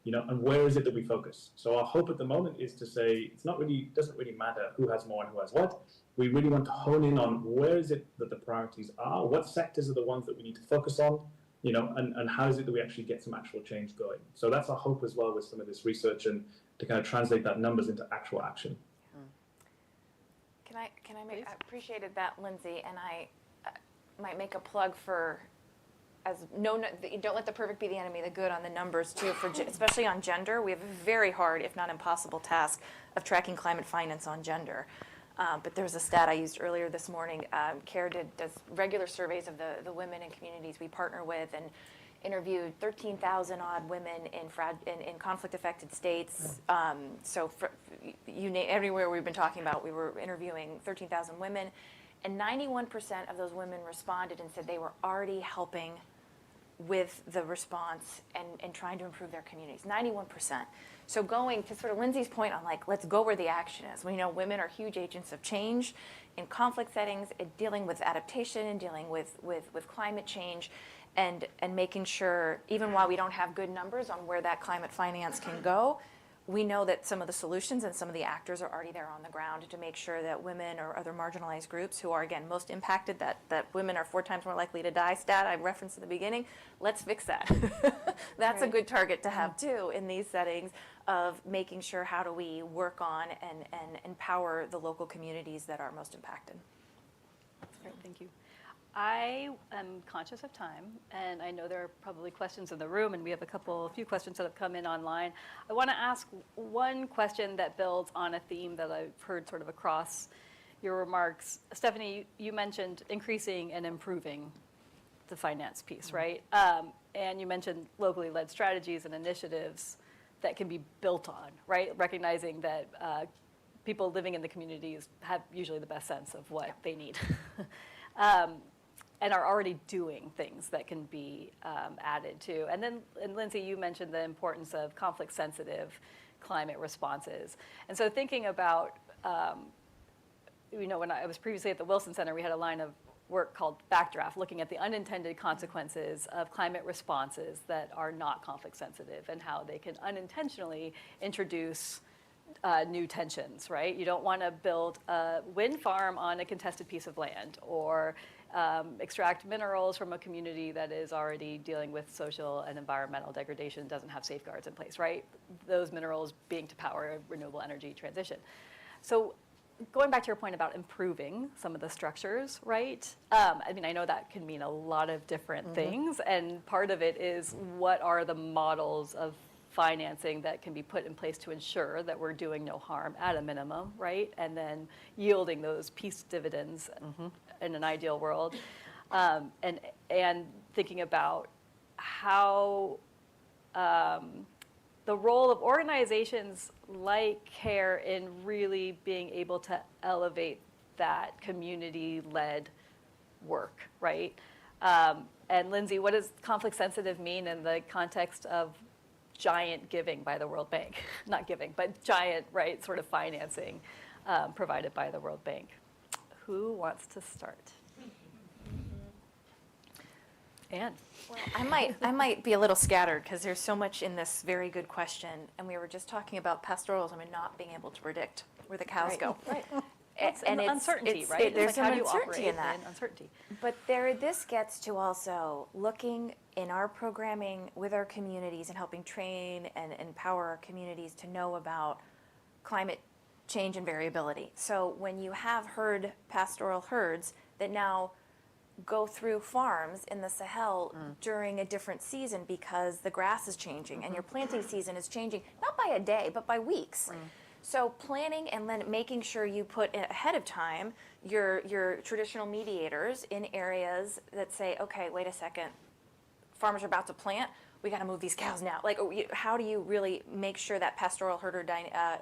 And where is it that we focus? So our hope at the moment is to say, doesn't really matter who has more and who has what. We really want to hone in on where is it that the priorities are, what sectors are the ones that we need to focus on, and how is it that we actually get some actual change going. So that's our hope as well with some of this research, and to kind of translate that numbers into actual action. Can I make, I appreciated that, Lindsay, and I might make a plug for, don't let the perfect be the enemy of the good on the numbers too, especially on gender. We have a very hard, if not impossible, task of tracking climate finance on gender. But there's a stat I used earlier this morning. CARE does regular surveys of the women in communities we partner with, and interviewed 13,000 odd women in conflict-affected states. So everywhere we've been talking about, we were interviewing 13,000 women, and 91% of those women responded and said they were already helping with the response and trying to improve their communities. 91%. So going to sort of Lindsay's point on let's go where the action is. We know women are huge agents of change in conflict settings, in dealing with adaptation and dealing with climate change, and making sure, even while we don't have good numbers on where that climate finance can go, we know that some of the solutions and some of the actors are already there on the ground to make sure that women or other marginalized groups who are, again, most impacted, that women are 4 times more likely to die stat I referenced at the beginning, let's fix that. That's right. A good target to have, too, in these settings of making sure how do we work on and empower the local communities that are most impacted. That's great, thank you. I am conscious of time, and I know there are probably questions in the room, and we have a few questions that have come in online. I want to ask one question that builds on a theme that I've heard sort of across your remarks. Stephanie, you mentioned increasing and improving the finance piece, right? And you mentioned locally led strategies and initiatives that can be built on, right? Recognizing that people living in the communities have usually the best sense of what they need. And are already doing things that can be added to. And Lindsay, you mentioned the importance of conflict-sensitive climate responses. And so thinking about, when I was previously at the Wilson Center, we had a line of work called Backdraft, looking at the unintended consequences of climate responses that are not conflict-sensitive and how they can unintentionally introduce new tensions, right? You don't want to build a wind farm on a contested piece of land, or extract minerals from a community that is already dealing with social and environmental degradation, doesn't have safeguards in place, right? Those minerals being to power a renewable energy transition. So going back to your point about improving some of the structures, right? I know that can mean a lot of different things, and part of it is what are the models of financing that can be put in place to ensure that we're doing no harm at a minimum, right? And then yielding those peace dividends in an ideal world, and thinking about how the role of organizations like CARE in really being able to elevate that community-led work, right? And Lindsay, what does conflict sensitive mean in the context of giant giving by the World Bank? Not giving, but giant, right, sort of financing provided by the World Bank. Who wants to start? Anne. Well, I might be a little scattered because there's so much in this very good question, and we were just talking about pastoralism and not being able to predict where the cows go. Right. And it's uncertainty, right? There's It's some like, how do you uncertainty operate in that. uncertainty. But this gets to also looking in our programming with our communities and helping train and empower our communities to know about climate change and variability. So when you have pastoral herds that now go through farms in the Sahel during a different season because the grass is changing and your planting season is changing, not by a day, but by weeks. So planning and then making sure you put ahead of time your traditional mediators in areas that say, okay, wait a second, farmers are about to plant, we got to move these cows now. Like, how do you really make sure that pastoral herder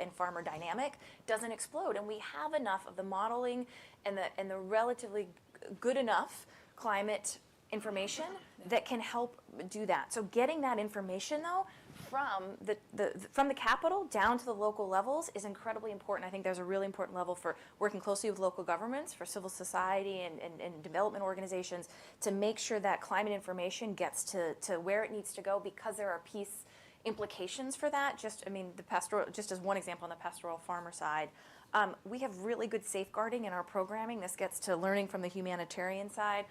and farmer dynamic doesn't explode? And we have enough of the modeling and the relatively good enough climate information that can help do that. So getting that information though from the capital down to the local levels is incredibly important. I think there's a really important level for working closely with local governments, for civil society and development organizations to make sure that climate information gets to where it needs to go, because there are peace implications for that. Just as one example on the pastoral farmer side, we have really good safeguarding in our programming. This gets to learning from the humanitarian side,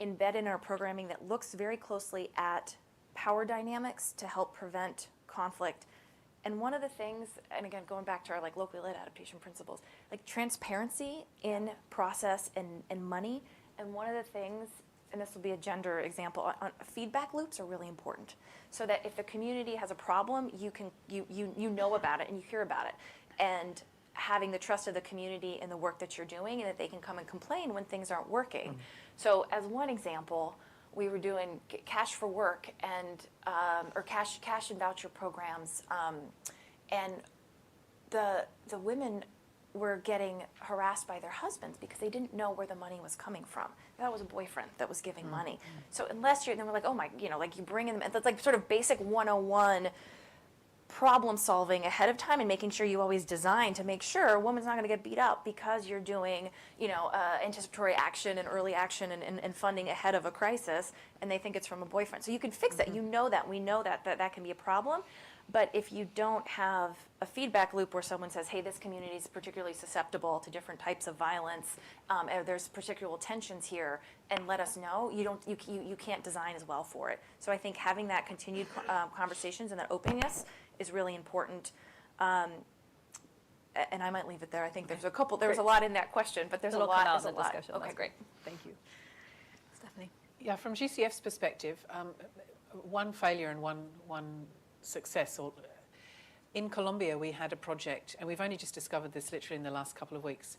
embedded in our programming that looks very closely at power dynamics to help prevent conflict. And one of the things, and again, going back to our locally led adaptation principles, transparency in process and money. And one of the things, and this will be a gender example, on feedback loops are really important. So that if the community has a problem, you know about it and you hear about it. And having the trust of the community in the work that you're doing, and that they can come and complain when things aren't working. So as one example, we were doing cash for work and or cash and voucher programs, and the women were getting harassed by their husbands because they didn't know where the money was coming from. That was a boyfriend that was giving money. So unless you're, then we're like, oh my, you bring in them. That's like sort of basic 101 problem solving ahead of time, and making sure you always design to make sure a woman's not going to get beat up because you're doing anticipatory action and early action and funding ahead of a crisis, and they think it's from a boyfriend. So you can fix that. You know that. We know that can be a problem. But if you don't have a feedback loop where someone says, hey, this community is particularly susceptible to different types of violence, or there's particular tensions here, and let us know, you can't design as well for it. So I think having that continued conversations and that openness is really important. And I might leave it there. I think there's a lot in that question, but there's a lot. There's a lot. Discussion. Okay, That's great. Thank you. Stephanie? Yeah, from GCF's perspective, one failure and one success. In Colombia, we had a project, and we've only just discovered this literally in the last couple of weeks.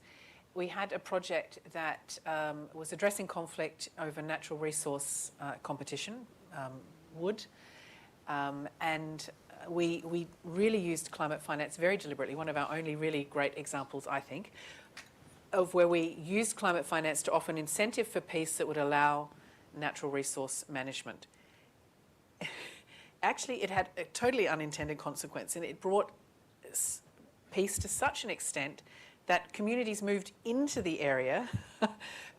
We had a project that was addressing conflict over natural resource competition, wood, and we really used climate finance very deliberately. One of our only really great examples, I think, of where we used climate finance to offer an incentive for peace that would allow natural resource management. Actually, it had a totally unintended consequence, and it brought peace to such an extent that communities moved into the area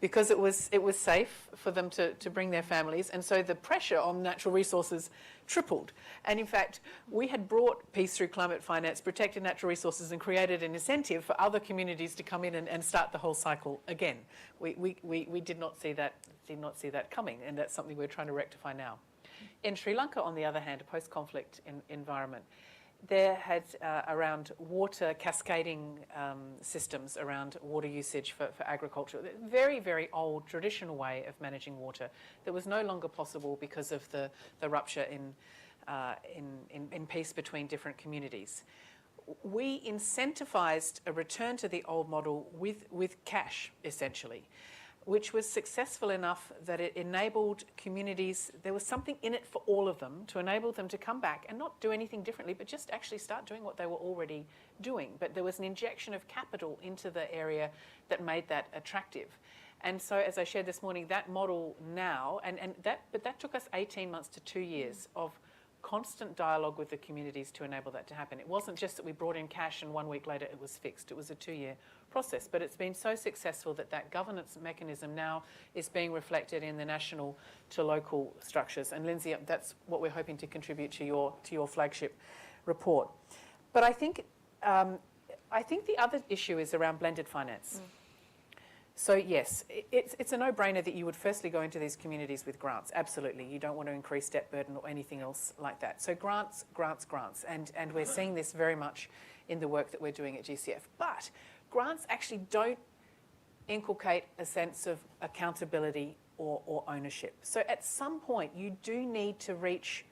because it was safe for them to bring their families, and so the pressure on natural resources tripled. And in fact, we had brought peace through climate finance, protected natural resources, and created an incentive for other communities to come in and start the whole cycle again. We did not see that coming, and that's something we're trying to rectify now. In Sri Lanka, on the other hand, a post-conflict environment, there had around water cascading systems around water usage for agriculture. Very, very old traditional way of managing water that was no longer possible because of the rupture in peace between different communities. We incentivized a return to the old model with cash, essentially, which was successful enough that it enabled communities, there was something in it for all of them to enable them to come back and not do anything differently, but just actually start doing what they were already doing. But there was an injection of capital into the area that made that attractive. And so, as I shared this morning, that model now, but that took us 18 months to 2 years of constant dialogue with the communities to enable that to happen. It wasn't just that we brought in cash and 1 week later it was fixed. It was a 2-year process, but it's been so successful that that governance mechanism now is being reflected in the national to local structures. And Lindsay, that's what we're hoping to contribute to your flagship report. But I think the other issue is around blended finance. So yes, it's a no-brainer that you would firstly go into these communities with grants. Absolutely, you don't want to increase debt burden or anything else like that. So grants, grants, grants, and we're seeing this very much in the work that we're doing at GCF. But grants actually don't inculcate a sense of accountability or ownership. So at some point, you do need to reach,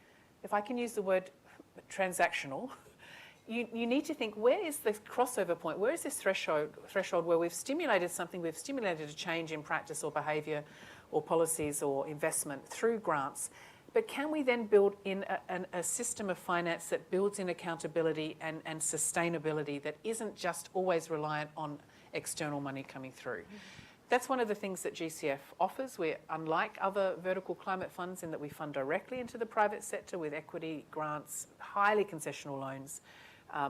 if I can use the word transactional, you need to think, where is the crossover point? Where is this threshold where we've stimulated something, we've stimulated a change in practice or behaviour or policies or investment through grants, but can we then build in a system of finance that builds in accountability and sustainability that isn't just always reliant on external money coming through? That's one of the things that GCF offers. We're unlike other vertical climate funds in that we fund directly into the private sector with equity, grants, highly concessional loans,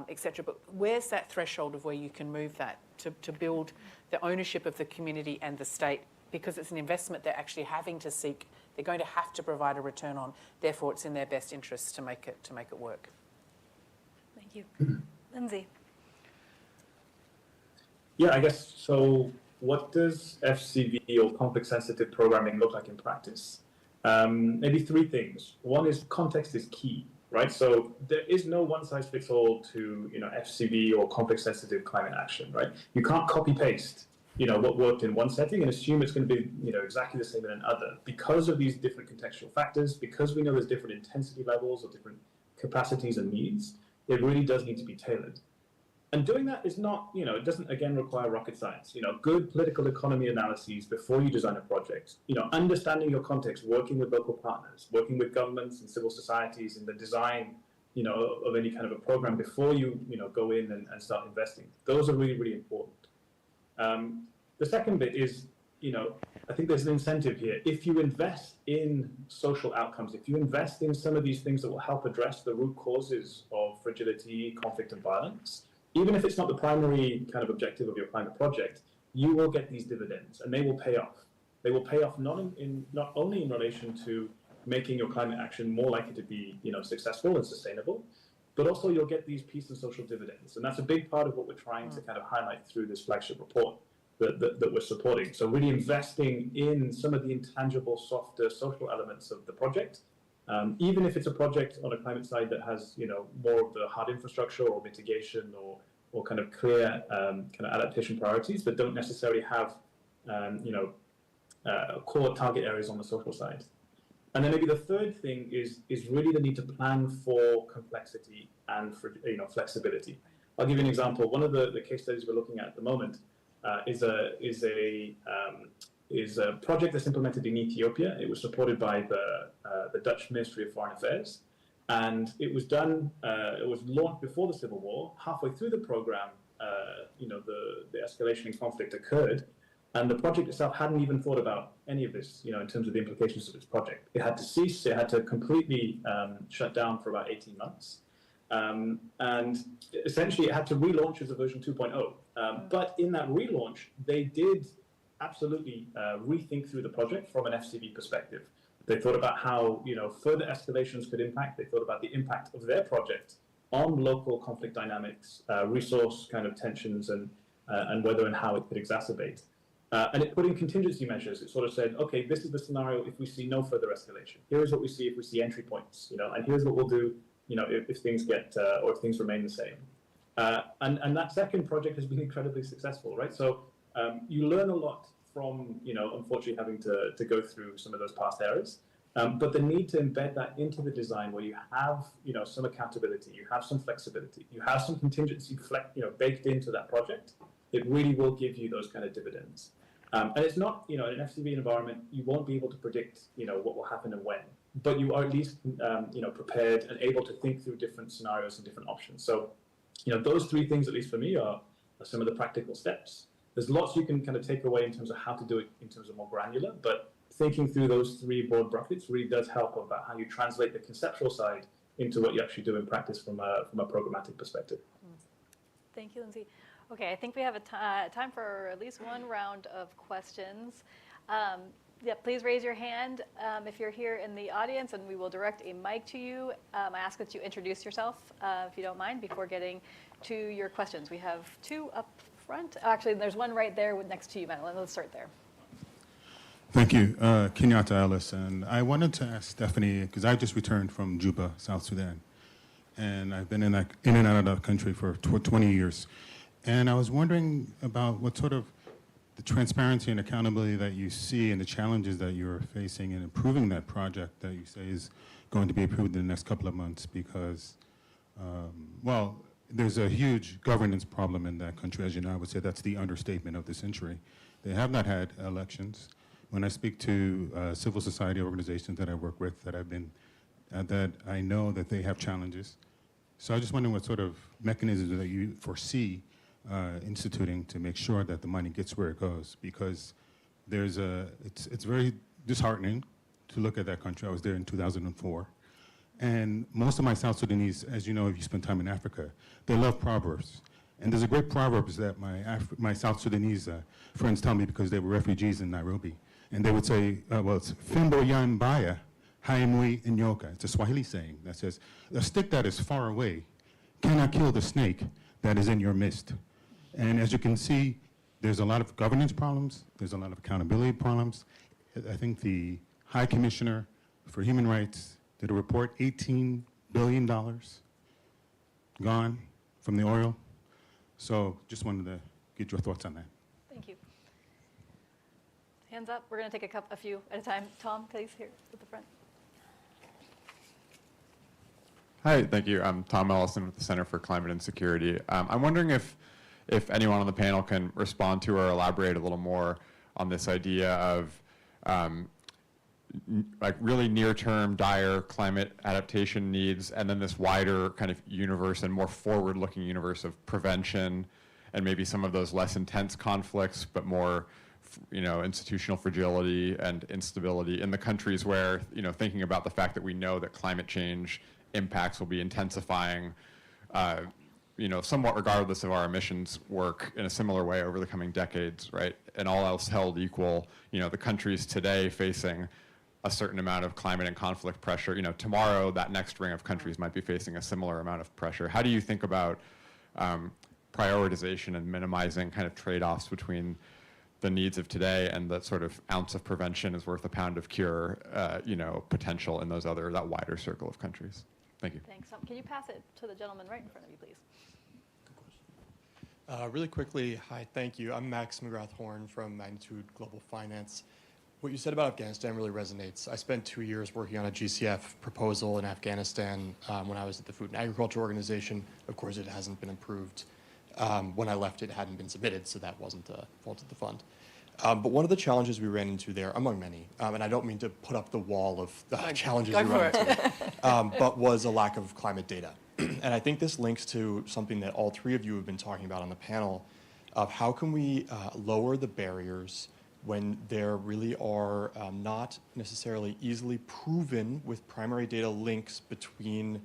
etc. But where's that threshold of where you can move that to build the ownership of the community and the state, because it's an investment they're actually having to seek, they're going to have to provide a return on, therefore it's in their best interests to make it work. Thank you. Lindsay. Yeah, I guess so. What does FCV or conflict sensitive programming look like in practice? Maybe 3 things. One is context is key. Right, so there is no one-size-fits-all to FCV or conflict-sensitive climate action. Right, you can't copy-paste what worked in one setting and assume it's going to be exactly the same in another, because of these different contextual factors. Because we know there's different intensity levels or different capacities and needs, it really does need to be tailored. And doing that is not, it doesn't again require rocket science. Good political economy analyses before you design a project. Understanding your context, working with local partners, working with governments and civil societies in the design, of any kind of a program before you, go in and start investing. Those are really, really important. The second bit is, I think there's an incentive here. If you invest in social outcomes, if you invest in some of these things that will help address the root causes of fragility, conflict, and violence, even if it's not the primary kind of objective of your climate project, you will get these dividends, and they will pay off. They will pay off not only in relation to making your climate action more likely to be, successful and sustainable, but also you'll get these peace and social dividends. And that's a big part of what we're trying to kind of highlight through this flagship report that we're supporting. So really investing in some of the intangible, softer social elements of the project, even if it's a project on a climate side that has, more of the hard infrastructure or mitigation or kind of clear kind of adaptation priorities, but don't necessarily have, core target areas on the social side. And then maybe the third thing is really the need to plan for complexity and for flexibility. I'll give you an example. One of the case studies we're looking at the moment is a project that's implemented in Ethiopia. It was supported by the Dutch Ministry of Foreign Affairs, and it was done. It was launched before the Civil War. Halfway through the program, the escalation in conflict occurred, and the project itself hadn't even thought about any of this, in terms of the implications of its project. It had to cease. It had to completely shut down for about 18 months. And essentially it had to relaunch as a version 2.0. But in that relaunch, they did absolutely rethink through the project from an FCV perspective. They thought about how further escalations could impact. They thought about the impact of their project on local conflict dynamics, resource kind of tensions, and whether and how it could exacerbate. And it put in contingency measures. It sort of said, okay, this is the scenario if we see no further escalation. Here's what we see if we see entry points, and here's what we'll do, if things get, or if things remain the same. And that second project has been incredibly successful, right? So you learn a lot from, unfortunately having to go through some of those past errors. But the need to embed that into the design where you have, some accountability, you have some flexibility, you have some contingency baked into that project, it really will give you those kind of dividends. And it's not, in an FCV environment, you won't be able to predict, what will happen and when, but you are at least, prepared and able to think through different scenarios and different options. So, those 3 things, at least for me, are some of the practical steps. There's lots you can kind of take away in terms of how to do it in terms of more granular, but thinking through those 3 broad buckets really does help about how you translate the conceptual side into what you actually do in practice from a programmatic perspective. Thank you, Lindsay. Okay, I think we have a time for at least one round of questions. Yeah, please raise your hand if you're here in the audience, and we will direct a mic to you. I ask that you introduce yourself, if you don't mind, before getting to your questions. We have two up front. Actually, there's one right there next to you, Madeline. Let's start there. Thank you, Kenyatta Ellis. And I wanted to ask Stephanie, because I just returned from Juba, South Sudan, and I've been in and out of the country for 20 years. And I was wondering about what sort of the transparency and accountability that you see and the challenges that you're facing in improving that project that you say is going to be approved in the next couple of months, because, well, there's a huge governance problem in that country. As you know, I would say that's the understatement of the century. They have not had elections. When I speak to civil society organizations that I work with, that I know that they have challenges. So I just wondering what sort of mechanisms that you foresee instituting to make sure that the money gets where it goes, because it's very disheartening to look at that country. I was there in 2004, and most of my South Sudanese, as you know, if you spend time in Africa, they love proverbs. And there's a great proverbs that my South Sudanese friends tell me because they were refugees in Nairobi, and they would say, well, it's Fimbo Yan Baya, Haimui Nyoka. It's a Swahili saying that says, a stick that is far away cannot kill the snake that is in your midst. And as you can see, there's a lot of governance problems, there's a lot of accountability problems. I think the High Commissioner for Human Rights did a report, $18 billion gone from the oil. So just wanted to get your thoughts on that. Thank you. Hands up. We're going to take a few at a time. Tom, please, here at the front. Hi, thank you. I'm Tom Ellison with the Center for Climate and Security. I'm wondering if anyone on the panel can respond to or elaborate a little more on this idea of like really near-term dire climate adaptation needs, and then this wider kind of universe and more forward-looking universe of prevention, and maybe some of those less intense conflicts, but more, institutional fragility and instability in the countries where, thinking about the fact that we know that climate change impacts will be intensifying, somewhat regardless of our emissions work in a similar way over the coming decades, right? And all else held equal, the countries today facing a certain amount of climate and conflict pressure, tomorrow that next ring of countries might be facing a similar amount of pressure. How do you think about prioritization and minimizing kind of trade-offs between the needs of today and that sort of ounce of prevention is worth a pound of cure, potential in that wider circle of countries? Thank you. Thanks. Can you pass it to the gentleman right in front of you, please? Really quickly, hi, thank you. I'm Max McGrath-Horn from Magnitude Global Finance. What you said about Afghanistan really resonates. I spent 2 years working on a GCF proposal in Afghanistan when I was at the Food and Agriculture Organization. Of course, it hasn't been approved. When I left, it hadn't been submitted, so that wasn't a fault of the fund. But one of the challenges we ran into there, among many, and I don't mean to put up the wall of challenges we ran into, but was a lack of climate data. And I think this links to something that all three of you have been talking about on the panel of how can we lower the barriers when there really are not necessarily easily proven with primary data links between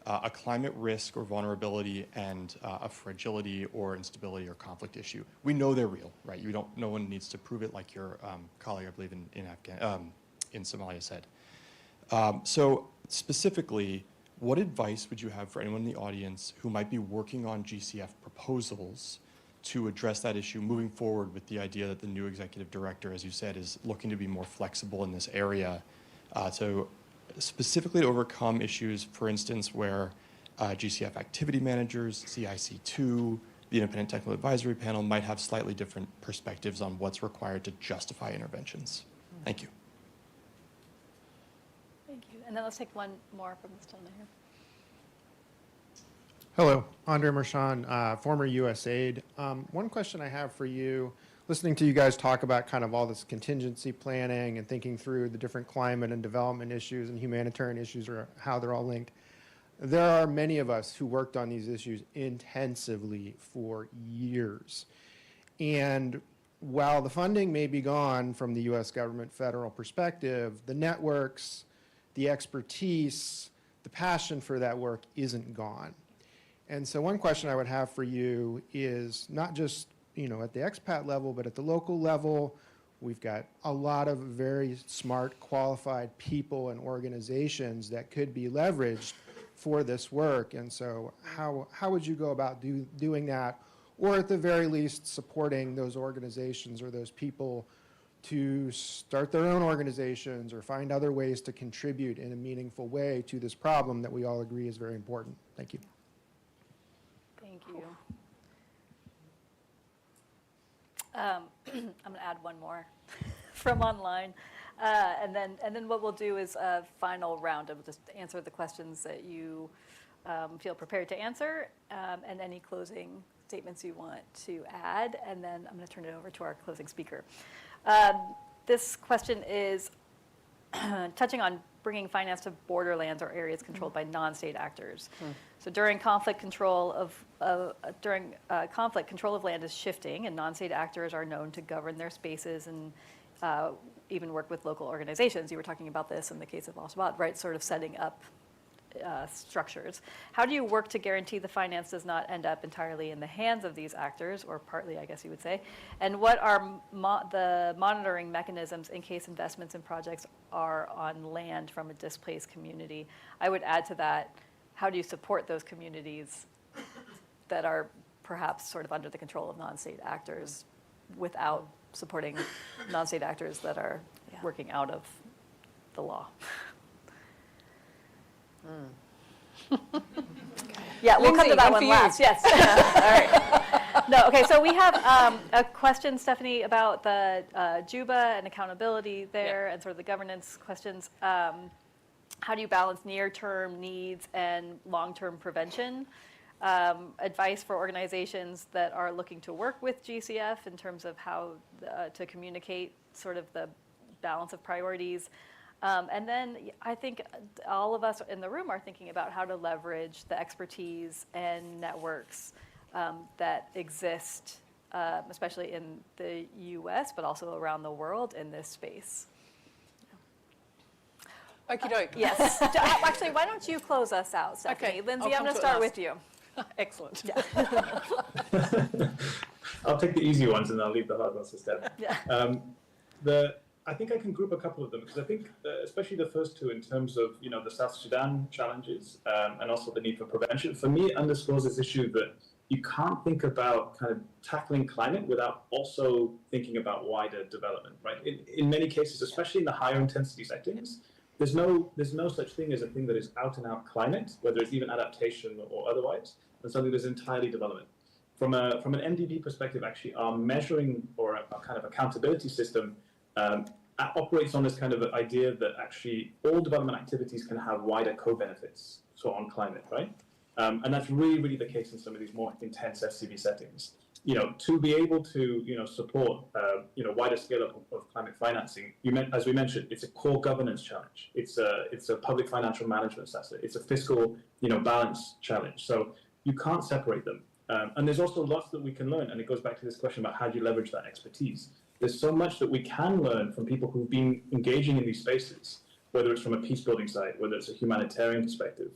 a climate risk or vulnerability and a fragility or instability or conflict issue. We know they're real, right? No one needs to prove it, like your colleague, I believe, in Somalia said. So specifically, what advice would you have for anyone in the audience who might be working on GCF proposals to address that issue moving forward with the idea that the new executive director, as you said, is looking to be more flexible in this area to specifically overcome issues, for instance, where GCF activity managers, CIC2, the Independent Technical Advisory Panel might have slightly different perspectives on what's required to justify interventions. Thank you. Thank you. And then let's take one more from this gentleman here. Hello, Andre Marchand, former USAID. One question I have for you, listening to you guys talk about kind of all this contingency planning and thinking through the different climate and development issues and humanitarian issues or how they're all linked. There are many of us who worked on these issues intensively for years. And while the funding may be gone from the US government federal perspective, the networks, the expertise, the passion for that work isn't gone. And so one question I would have for you is not just, at the expat level, but at the local level. We've got a lot of very smart, qualified people and organizations that could be leveraged for this work. And so how would you go about doing that? Or at the very least, supporting those organizations or those people to start their own organizations or find other ways to contribute in a meaningful way to this problem that we all agree is very important. Thank you. Thank you. I'm going to add one more from online. And then what we'll do is a final round of just answer the questions that you feel prepared to answer, and any closing statements you want to add. And then I'm going to turn it over to our closing speaker. This question is touching on bringing finance to borderlands or areas controlled by non-state actors. So during conflict, control of land is shifting, and non-state actors are known to govern their spaces and even work with local organizations. You were talking about this in the case of al-Shabaab, right? Sort of setting up structures. How do you work to guarantee the finance does not end up entirely in the hands of these actors, or partly, I guess you would say? And what are the monitoring mechanisms in case investments in projects are on land from a displaced community? I would add to that, how do you support those communities that are perhaps sort of under the control of non-state actors without supporting non-state actors that are working out of the law? Yeah, we'll come to that one last. Yes. All right. No, okay, so we have a question, Stephanie, about the Juba and accountability there and sort of the governance questions. How do you balance near-term needs and long-term prevention? Advice for organizations that are looking to work with GCF in terms of how to communicate sort of the balance of priorities. And then I think all of us in the room are thinking about how to leverage the expertise and networks that exist, especially in the US, but also around the world in this space. Okie doke. Yes. Actually, why don't you close us out, Stephanie? Okay, Lindsay, I'll I'm going come to to it start last. with you. Excellent. I'll take the easy ones and I'll leave the hard ones to Steph. Yeah. I think I can group a couple of them because I think, especially the first two, in terms of the South Sudan challenges and also the need for prevention, for me it underscores this issue that you can't think about kind of tackling climate without also thinking about wider development, right? In many cases, especially in the higher intensity settings, there's no such thing as a thing that is out and out climate, whether it's even adaptation or otherwise, and something that's entirely development. From an MDB perspective, actually, our measuring or our kind of accountability system operates on this kind of idea that actually all development activities can have wider co-benefits, so on climate, right? And that's really, really the case in some of these more intense FCV settings. To be able to, support, wider scale of climate financing, as we mentioned, it's a core governance challenge. It's a public financial management asset. It's a fiscal, balance challenge. So you can't separate them. And there's also lots that we can learn. And it goes back to this question about how do you leverage that expertise? There's so much that we can learn from people who've been engaging in these spaces, whether it's from a peace building side, whether it's a humanitarian perspective.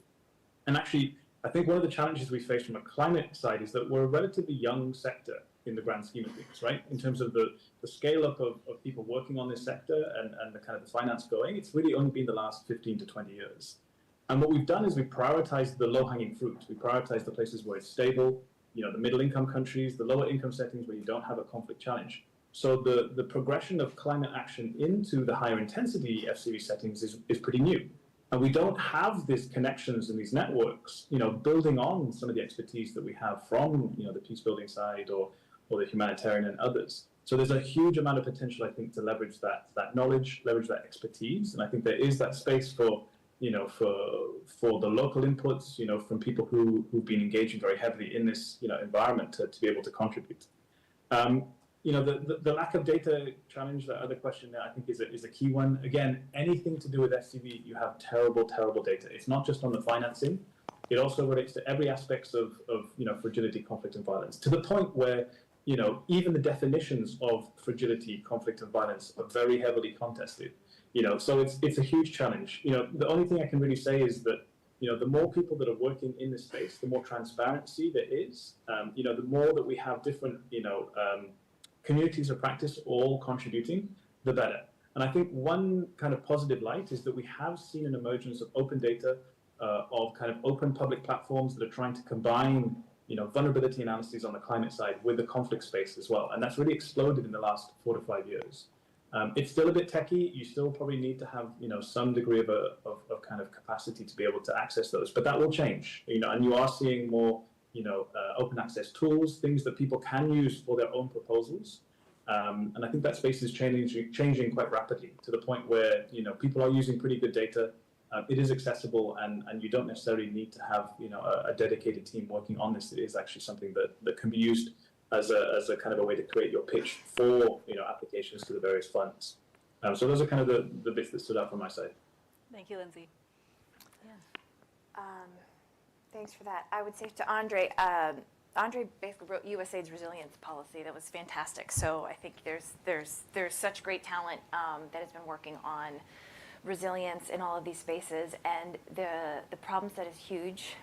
And actually, I think one of the challenges we face from a climate side is that we're a relatively young sector in the grand scheme of things, right? In terms of the scale up of people working on this sector and the kind of the finance going, it's really only been the last 15 to 20 years. And what we've done is we've prioritized the low hanging fruit. We prioritize the places where it's stable, the middle income countries, the lower income settings where you don't have a conflict challenge. So the progression of climate action into the higher intensity FCV settings is pretty new. And we don't have these connections and these networks, building on some of the expertise that we have from, the peace building side or the humanitarian and others. So there's a huge amount of potential, I think, to leverage that knowledge, leverage that expertise. And I think there is that space for the local inputs, from people who've been engaging very heavily in this, environment to be able to contribute. The lack of data challenge, that other question there, I think is a key one. Again, anything to do with FCV, you have terrible, terrible data. It's not just on the financing. It also relates to every aspect of fragility, conflict, and violence, to the point where, even the definitions of fragility, conflict, and violence are very heavily contested. So it's a huge challenge. The only thing I can really say is that, the more people that are working in this space, the more transparency there is. The more that we have different, communities of practice all contributing, the better. And I think one kind of positive light is that we have seen an emergence of open data, of kind of open public platforms that are trying to combine, vulnerability analyses on the climate side with the conflict space as well. And that's really exploded in the last 4 to 5 years. It's still a bit techy. You still probably need to have, some degree of kind of capacity to be able to access those. But that will change, and you are seeing more, open access tools, things that people can use for their own proposals. And I think that space is changing quite rapidly to the point where, people are using pretty good data. It is accessible, and you don't necessarily need to have, a dedicated team working on this. It is actually something that can be used as a kind of a way to create your pitch for, applications to the various funds. So those are kind of the bits that stood out from my side. Thank you, Lindsay. Thanks for that. I would say to Andre, Andre basically wrote USAID's resilience policy. That was fantastic. So I think there's such great talent that has been working on resilience in all of these spaces, and the problem set is huge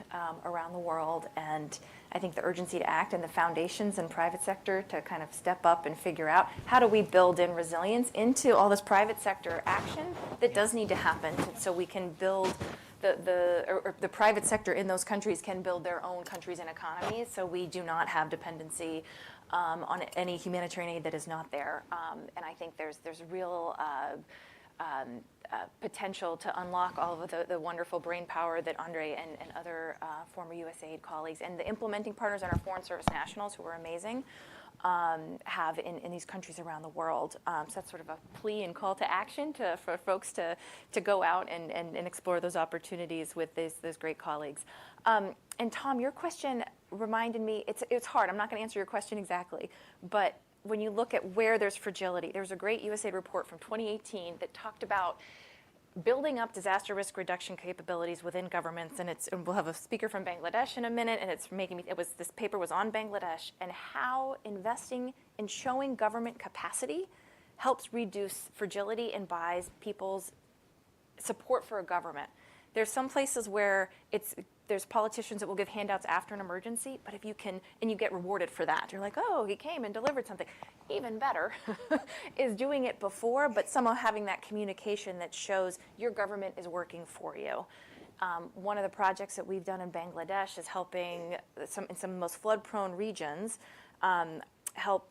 around the world, and I think the urgency to act and the foundations and private sector to kind of step up and figure out how do we build in resilience into all this private sector action that does need to happen so we can build the private sector in those countries can build their own countries and economies, so we do not have dependency on any humanitarian aid that is not there. And I think there's real potential to unlock all of the wonderful brain power that Andre and other former USAID colleagues and the implementing partners and our Foreign Service nationals, who are amazing, have in these countries around the world. So that's sort of a plea and call to action for folks to go out and explore those opportunities with those great colleagues. And Tom, your question reminded me, it's hard, I'm not going to answer your question exactly, but when you look at where there's fragility, there was a great USAID report from 2018 that talked about building up disaster risk reduction capabilities within governments, and we'll have a speaker from Bangladesh in a minute, and it's making me, this paper was on Bangladesh and how investing in showing government capacity helps reduce fragility and buys people's support for a government. There's some places where there's politicians that will give handouts after an emergency, but if you can, and you get rewarded for that. You're like, oh, he came and delivered something. Even better is doing it before, but somehow having that communication that shows your government is working for you. One of the projects that we've done in Bangladesh is helping in some of the most flood-prone regions help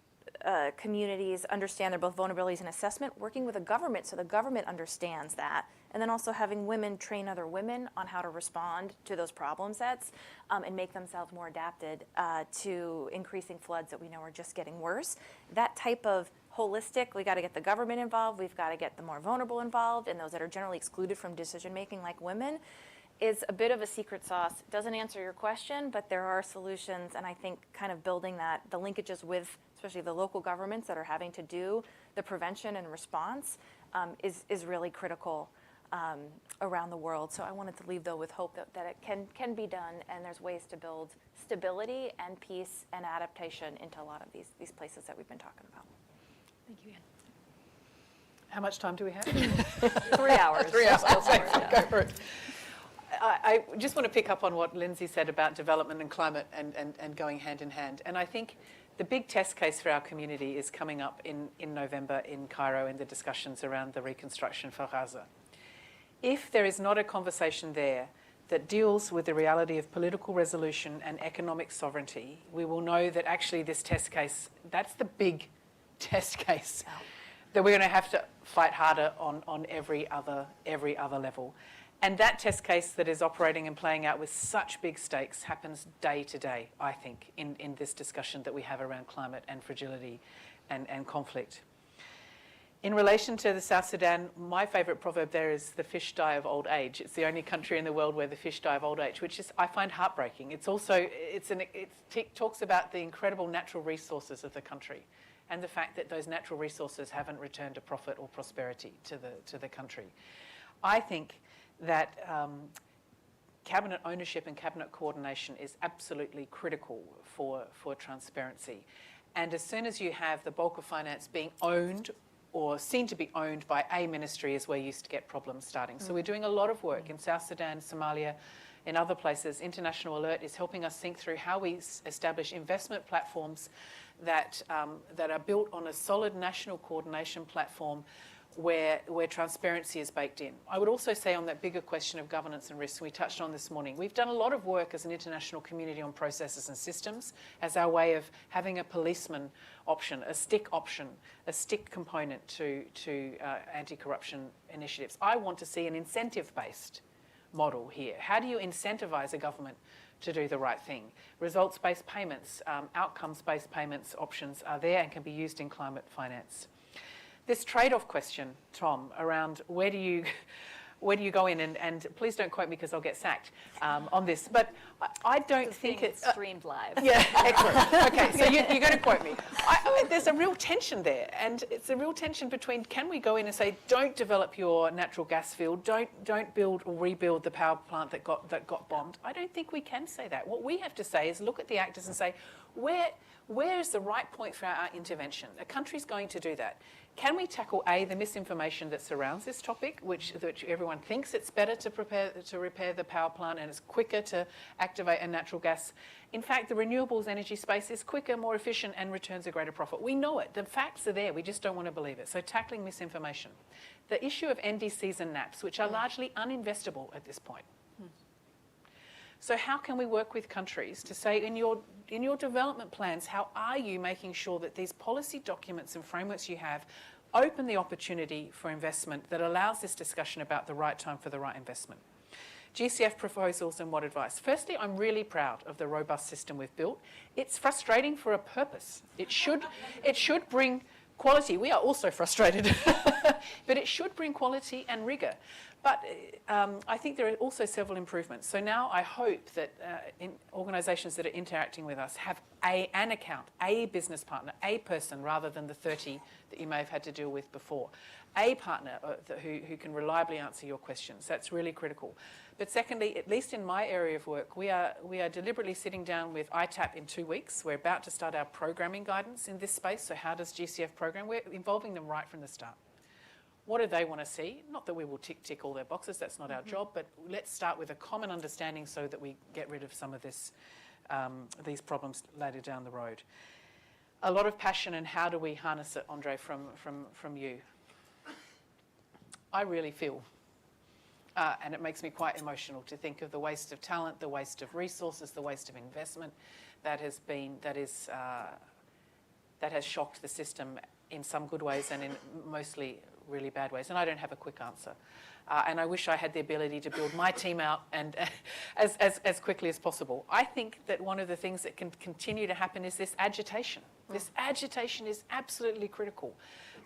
communities understand their both vulnerabilities and assessment, working with a government so the government understands that, and then also having women train other women on how to respond to those problem sets and make themselves more adapted to increasing floods that we know are just getting worse. That type of holistic, we got to get the government involved, we've got to get the more vulnerable involved, and those that are generally excluded from decision making like women, is a bit of a secret sauce. It doesn't answer your question, but there are solutions, and I think kind of building that, the linkages with especially the local governments that are having to do the prevention and response is really critical around the world. So I wanted to leave though with hope that it can be done, and there's ways to build stability and peace and adaptation into a lot of these places that we've been talking about. Thank you, Anne. How much time do we have? 3 hours. 3 hours. Go for it, yeah. Go for it. I just want to pick up on what Lindsay said about development and climate and going hand in hand. And I think the big test case for our community is coming up in November in Cairo in the discussions around the reconstruction for Gaza. If there is not a conversation there that deals with the reality of political resolution and economic sovereignty, we will know that actually this test case, that's the big test case, that we're going to have to fight harder on every other level. And that test case that is operating and playing out with such big stakes happens day to day, I think, in this discussion that we have around climate and fragility and conflict. In relation to the South Sudan, my favourite proverb there is the fish die of old age. It's the only country in the world where the fish die of old age, which is, I find, heartbreaking. It's also, it talks about the incredible natural resources of the country and the fact that those natural resources haven't returned a profit or prosperity to the country. I think that cabinet ownership and cabinet coordination is absolutely critical for transparency. And as soon as you have the bulk of finance being owned or seen to be owned by a ministry is where you used to get problems starting. So we're doing a lot of work in South Sudan, Somalia, in other places. International Alert is helping us think through how we establish investment platforms that are built on a solid national coordination platform where transparency is baked in. I would also say on that bigger question of governance and risk we touched on this morning, we've done a lot of work as an international community on processes and systems as our way of having a policeman option, a stick component to anti-corruption initiatives. I want to see an incentive-based model here. How do you incentivize a government to do the right thing? Results-based payments, outcomes-based payments options are there and can be used in climate finance. This trade-off question, Tom, around where do you go in, and please don't quote me because I'll get sacked on this, but I don't think it's streamed live. Yeah, excellent. Okay, so you're going to quote me. There's a real tension there, and it's a real tension between, can we go in and say, don't develop your natural gas field, don't build or rebuild the power plant that got bombed. I don't think we can say that. What we have to say is look at the actors and say, where is the right point for our intervention? A country's going to do that. Can we tackle, A, the misinformation that surrounds this topic, which everyone thinks it's better to repair the power plant and it's quicker to activate a natural gas. In fact, the renewables energy space is quicker, more efficient, and returns a greater profit. We know it. The facts are there. We just don't want to believe it. So tackling misinformation. The issue of NDCs and NAPs, which are largely uninvestable at this point. So how can we work with countries to say in your development plans, how are you making sure that these policy documents and frameworks you have open the opportunity for investment that allows this discussion about the right time for the right investment? GCF proposals and what advice? Firstly, I'm really proud of the robust system we've built. It's frustrating for a purpose. It should bring quality. We are also frustrated, but it should bring quality and rigour. But I think there are also several improvements. So now I hope that in organisations that are interacting with us have an account, a business partner, a person rather than the 30 that you may have had to deal with before. A partner who can reliably answer your questions. That's really critical. But secondly, at least in my area of work, we are deliberately sitting down with ITAP in 2 weeks. We're about to start our programming guidance in this space. So how does GCF program? We're involving them right from the start. What do they want to see? Not that we will tick all their boxes, that's not our job, but let's start with a common understanding so that we get rid of some of these problems later down the road. A lot of passion, and how do we harness it, Andre, from you? I really feel, and it makes me quite emotional to think of the waste of talent, the waste of resources, the waste of investment that has shocked the system in some good ways and in mostly really bad ways, and I don't have a quick answer. And I wish I had the ability to build my team out and as quickly as possible. I think that one of the things that can continue to happen is this agitation. This agitation is absolutely critical.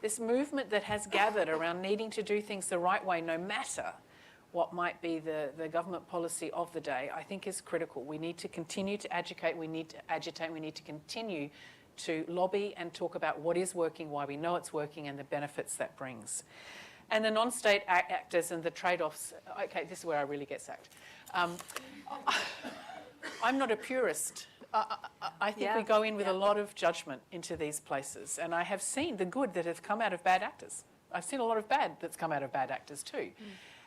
This movement that has gathered around needing to do things the right way, no matter what might be the government policy of the day, I think is critical. We need to continue to educate, we need to agitate, we need to continue to lobby and talk about what is working, why we know it's working, and the benefits that brings. And the non-state actors and the trade-offs, okay, this is where I really get sacked. I'm not a purist. I think we go in with a lot of judgment into these places, and I have seen the good that has come out of bad actors. I've seen a lot of bad that's come out of bad actors too.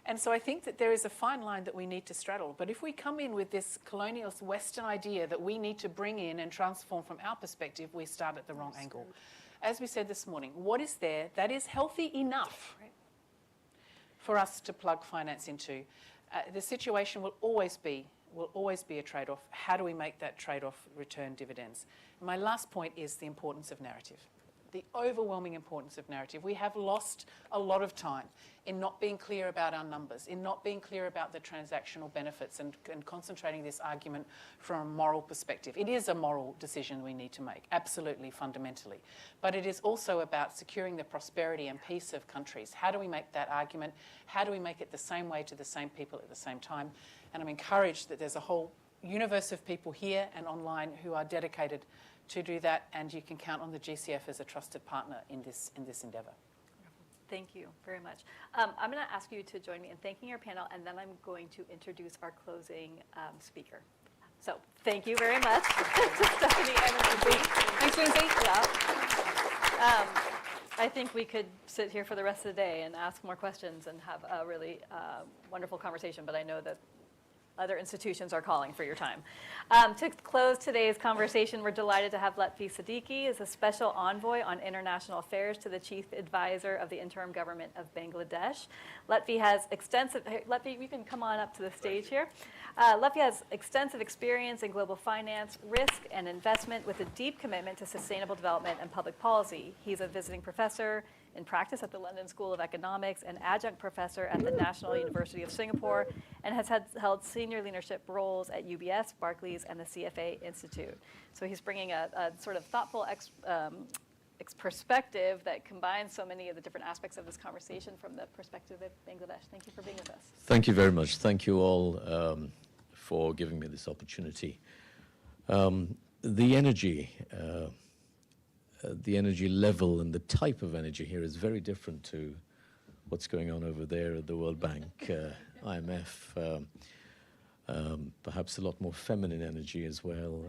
And so I think that there is a fine line that we need to straddle. But if we come in with this colonialist Western idea that we need to bring in and transform from our perspective, we start at the wrong angle. As we said this morning, what is there that is healthy enough for us to plug finance into? The situation will always be a trade-off. How do we make that trade-off return dividends? And my last point is the importance of narrative. The overwhelming importance of narrative. We have lost a lot of time in not being clear about our numbers, in not being clear about the transactional benefits and concentrating this argument from a moral perspective. It is a moral decision we need to make, absolutely, fundamentally. But it is also about securing the prosperity and peace of countries. How do we make that argument? How do we make it the same way to the same people at the same time? And I'm encouraged that there's a whole universe of people here and online who are dedicated to do that, and you can count on the GCF as a trusted partner in this endeavour. Thank you very much. I'm going to ask you to join me in thanking our panel, and then I'm going to introduce our closing speaker. So thank you very much to Stephanie and Lindsay. Thanks, Lindsay. Yeah. I think we could sit here for the rest of the day and ask more questions and have a really wonderful conversation, but I know that other institutions are calling for your time. To close today's conversation, we're delighted to have Lutfi Siddiqui as a special envoy on international affairs to the chief advisor of the interim government of Bangladesh. Lutfi has extensive, Lutfi, you can come on up to the stage here. Lutfi has extensive experience in global finance, risk, and investment with a deep commitment to sustainable development and public policy. He's a visiting professor in practice at the London School of Economics and adjunct professor at the National University of Singapore, and has held senior leadership roles at UBS, Barclays, and the CFA Institute. So he's bringing a sort of thoughtful perspective that combines so many of the different aspects of this conversation from the perspective of Bangladesh. Thank you for being with us. Thank you very much. Thank you all for giving me this opportunity. The energy level and the type of energy here is very different to what's going on over there at the World Bank, IMF. Perhaps a lot more feminine energy as well.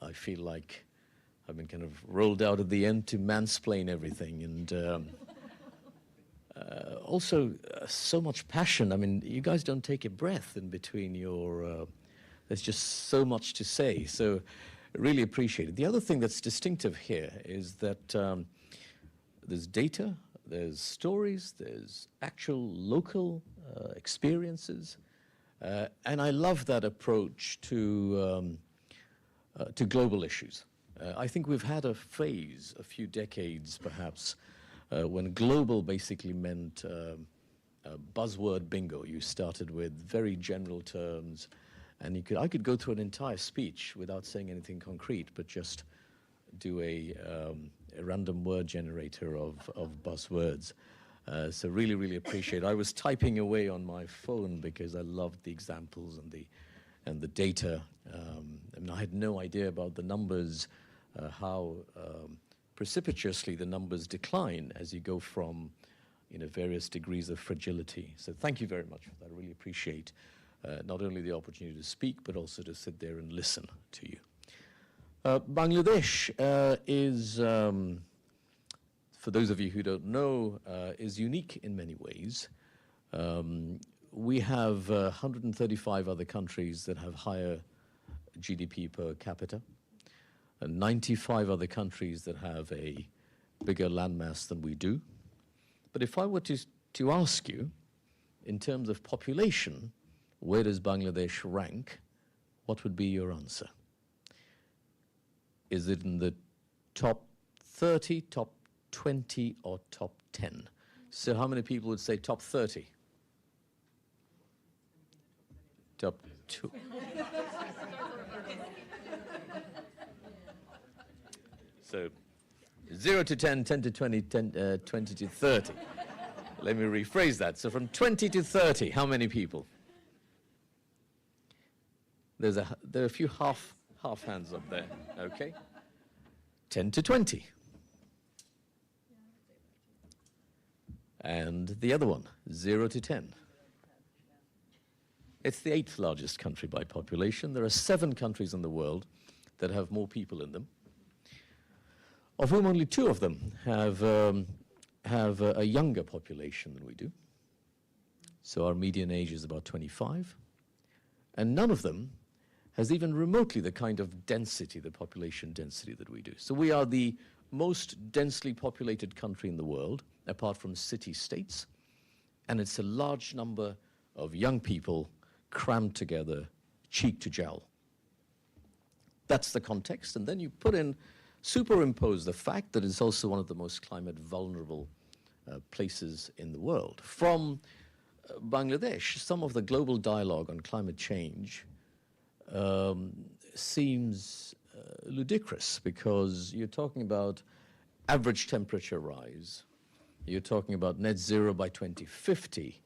I feel like I've been kind of rolled out at the end to mansplain everything, and also so much passion. I mean, you guys don't take a breath in between your, there's just so much to say. So really appreciate it. The other thing that's distinctive here is that there's data, there's stories, there's actual local experiences, and I love that approach to global issues. I think we've had a phase, a few decades perhaps, when global basically meant buzzword bingo. You started with very general terms, and I could go through an entire speech without saying anything concrete, but just do a random word generator of buzzwords. So really, really appreciate it. I was typing away on my phone because I loved the examples and the data. I mean, I had no idea about the numbers, how precipitously the numbers decline as you go from various degrees of fragility. So thank you very much for that. I really appreciate not only the opportunity to speak, but also to sit there and listen to you. Bangladesh is, for those of you who don't know, is unique in many ways. We have 135 other countries that have higher GDP per capita, and 95 other countries that have a bigger landmass than we do. But if I were to ask you, in terms of population, where does Bangladesh rank, what would be your answer? Is it in the top 30, top 20, or top 10? So how many people would say top 30? Top 2. So 0 to 10, 10 to 20, 20 to 30. Let me rephrase that. So from 20 to 30, how many people? There are a few half hands up there, okay? 10 to 20. And the other one, 0 to 10. It's the 8th largest country by population. There are 7 countries in the world that have more people in them, of whom only 2 of them have a younger population than we do. So our median age is about 25. And none of them has even remotely the kind of density, the population density that we do. So we are the most densely populated country in the world, apart from city-states, and it's a large number of young people crammed together, cheek to jowl. That's the context, and then you superimpose the fact that it's also one of the most climate vulnerable places in the world. From Bangladesh, some of the global dialogue on climate change seems ludicrous, because you're talking about average temperature rise, you're talking about net zero by 2050.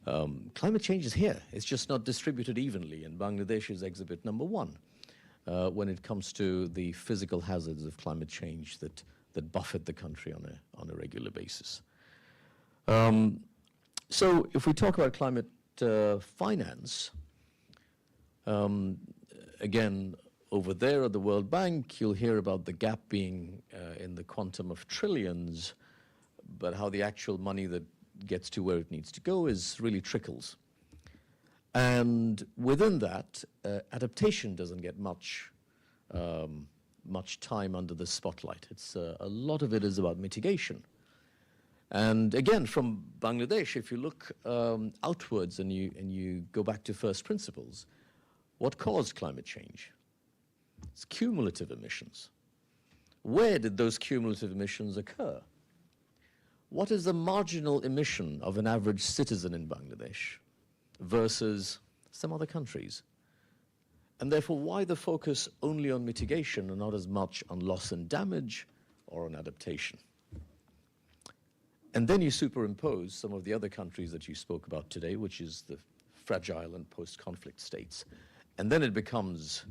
Climate change is here. It's just not distributed evenly, and Bangladesh is exhibit number 1 when it comes to the physical hazards of climate change that buffet the country on a regular basis. So if we talk about climate finance, again, over there at the World Bank, you'll hear about the gap being in the quantum of trillions, but how the actual money that gets to where it needs to go is really trickles. And within that, adaptation doesn't get much time under the spotlight. It's a lot of it is about mitigation. And again, from Bangladesh, if you look outwards and you go back to first principles, what caused climate change? It's cumulative emissions. Where did those cumulative emissions occur? What is the marginal emission of an average citizen in Bangladesh versus some other countries? And therefore, why the focus only on mitigation and not as much on loss and damage or on adaptation? And then you superimpose some of the other countries that you spoke about today, which is the fragile and post-conflict states. And then it becomes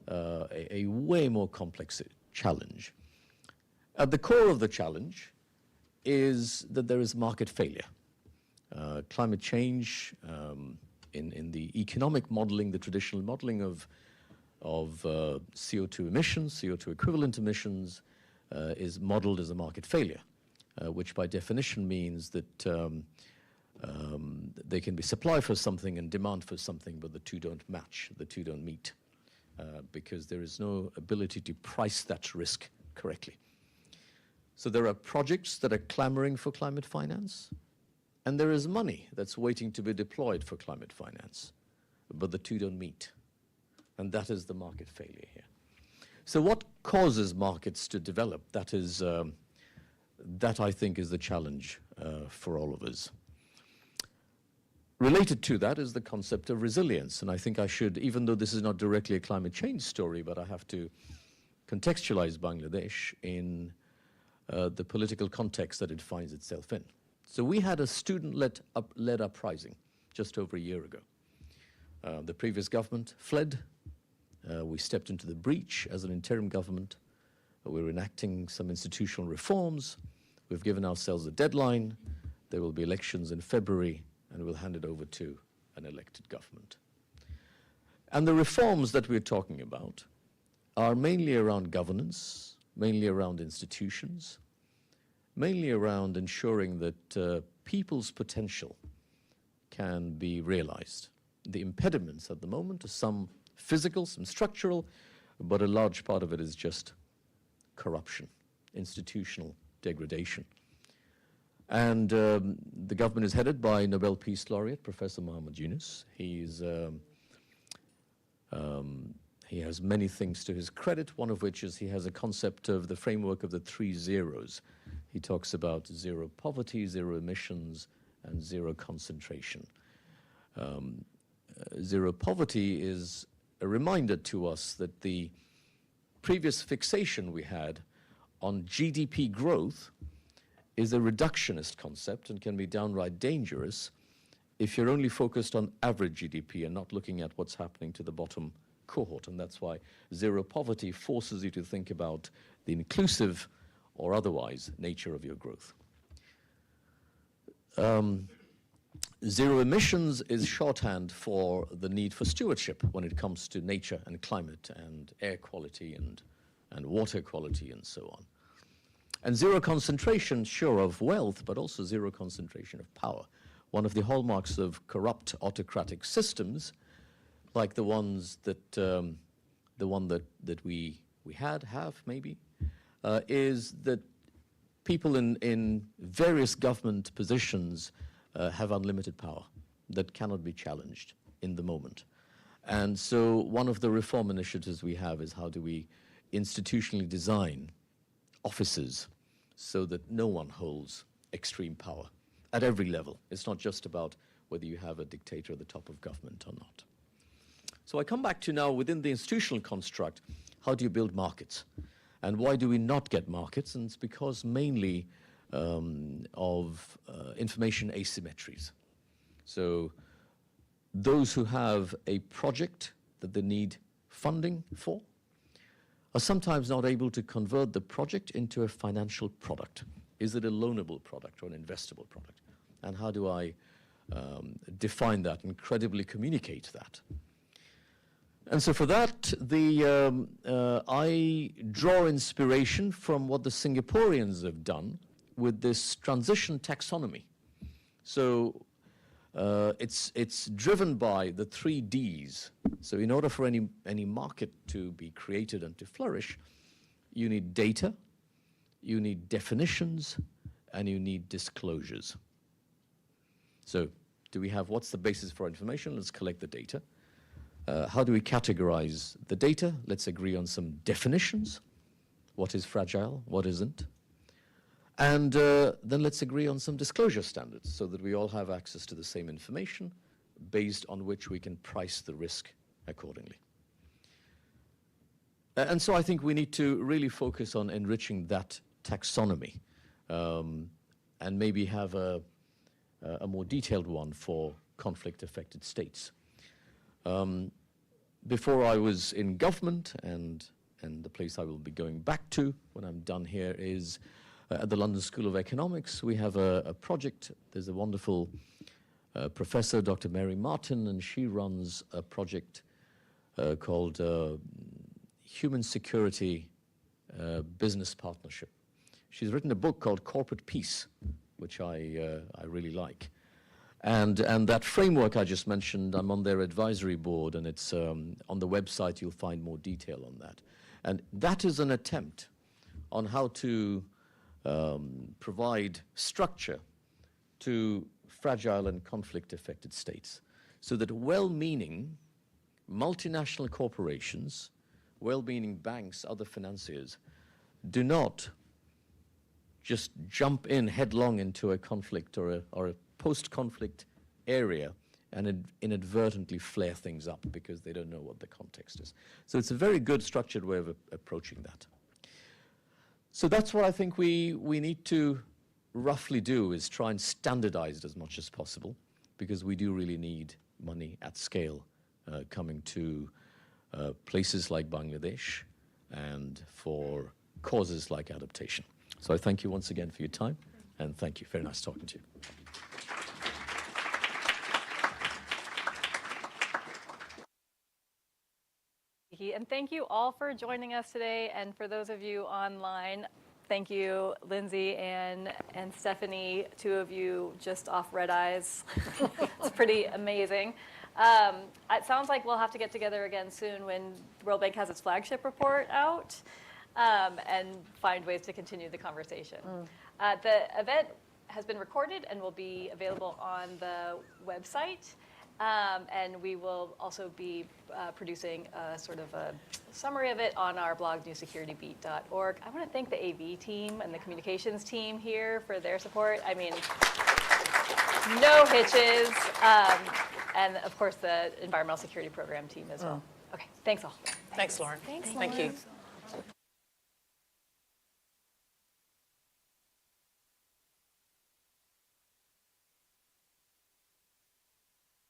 a way more complex challenge. At the core of the challenge is that there is market failure. Climate change, in the economic modeling, the traditional modeling of CO2 emissions, CO2 equivalent emissions, is modeled as a market failure, which by definition means that there can be supply for something and demand for something, but the two don't match, the two don't meet, because there is no ability to price that risk correctly. So there are projects that are clamoring for climate finance, and there is money that's waiting to be deployed for climate finance, but the two don't meet. And that is the market failure here. So what causes markets to develop? That is, that I think is the challenge for all of us. Related to that is the concept of resilience. And I think I should, even though this is not directly a climate change story, but I have to contextualize Bangladesh in the political context that it finds itself in. So we had a student-led uprising just over a year ago. The previous government fled. We stepped into the breach as an interim government. We're enacting some institutional reforms. We've given ourselves a deadline. There will be elections in February, and we'll hand it over to an elected government. And the reforms that we're talking about are mainly around governance, mainly around institutions, mainly around ensuring that people's potential can be realized. The impediments at the moment are some physical, some structural, but a large part of it is just corruption, institutional degradation. And the government is headed by Nobel Peace Laureate, Professor Muhammad Yunus. He has many things to his credit, one of which is he has a concept of the framework of the 3 zeros. He talks about zero poverty, zero emissions, and zero concentration. Zero poverty is a reminder to us that the previous fixation we had on GDP growth is a reductionist concept and can be downright dangerous if you're only focused on average GDP and not looking at what's happening to the bottom cohort. And that's why zero poverty forces you to think about the inclusive or otherwise nature of your growth. Zero emissions is shorthand for the need for stewardship when it comes to nature and climate and air quality and water quality and so on. And zero concentration, sure, of wealth, but also zero concentration of power. One of the hallmarks of corrupt autocratic systems, like the ones that the one that we have maybe, is that people in various government positions have unlimited power that cannot be challenged in the moment. And so one of the reform initiatives we have is how do we institutionally design offices so that no one holds extreme power at every level. It's not just about whether you have a dictator at the top of government or not. So I come back to now within the institutional construct, how do you build markets? And why do we not get markets? And it's because mainly of information asymmetries. So those who have a project that they need funding for are sometimes not able to convert the project into a financial product. Is it a loanable product or an investable product? And how do I define that and credibly communicate that? And so for that, I draw inspiration from what the Singaporeans have done with this transition taxonomy. So It's driven by the 3 Ds. So in order for any market to be created and to flourish, you need data, you need definitions, and you need disclosures. So do we have, what's the basis for information? Let's collect the data. How do we categorize the data? Let's agree on some definitions. What is fragile? What isn't? And then let's agree on some disclosure standards so that we all have access to the same information based on which we can price the risk accordingly. And so I think we need to really focus on enriching that taxonomy and maybe have a more detailed one for conflict-affected states. Before I was in government, and the place I will be going back to when I'm done here is at the London School of Economics. We have a project. There's a wonderful professor, Dr. Mary Martin, and she runs a project called Human Security Business Partnership. She's written a book called Corporate Peace, which I really like. And that framework I just mentioned, I'm on their advisory board, and it's on the website. You'll find more detail on that. And that is an attempt on how to provide structure to fragile and conflict-affected states so that well-meaning multinational corporations, well-meaning banks, other financiers, do not just jump in headlong into a conflict or a post-conflict area and inadvertently flare things up because they don't know what the context is. So it's a very good structured way of approaching that. So that's what I think we need to roughly do, is try and standardize it as much as possible, because we do really need money at scale coming to places like Bangladesh and for causes like adaptation. So I thank you once again for your time, and thank you. Very nice talking to you. And thank you all for joining us today. And for those of you online, thank you, Lindsay and Stephanie, 2 of you just off red eyes. It's pretty amazing. It sounds like we'll have to get together again soon when the World Bank has its flagship report out and find ways to continue the conversation. The event has been recorded and will be available on the website. And we will also be producing a sort of a summary of it on our blog, newsecuritybeat.org. I want to thank the AV team and the communications team here for their support. I mean, no hitches. And of course, the environmental security program team as well. Okay, thanks all. Thanks, Lauren. Thanks, Thank Lauren. you.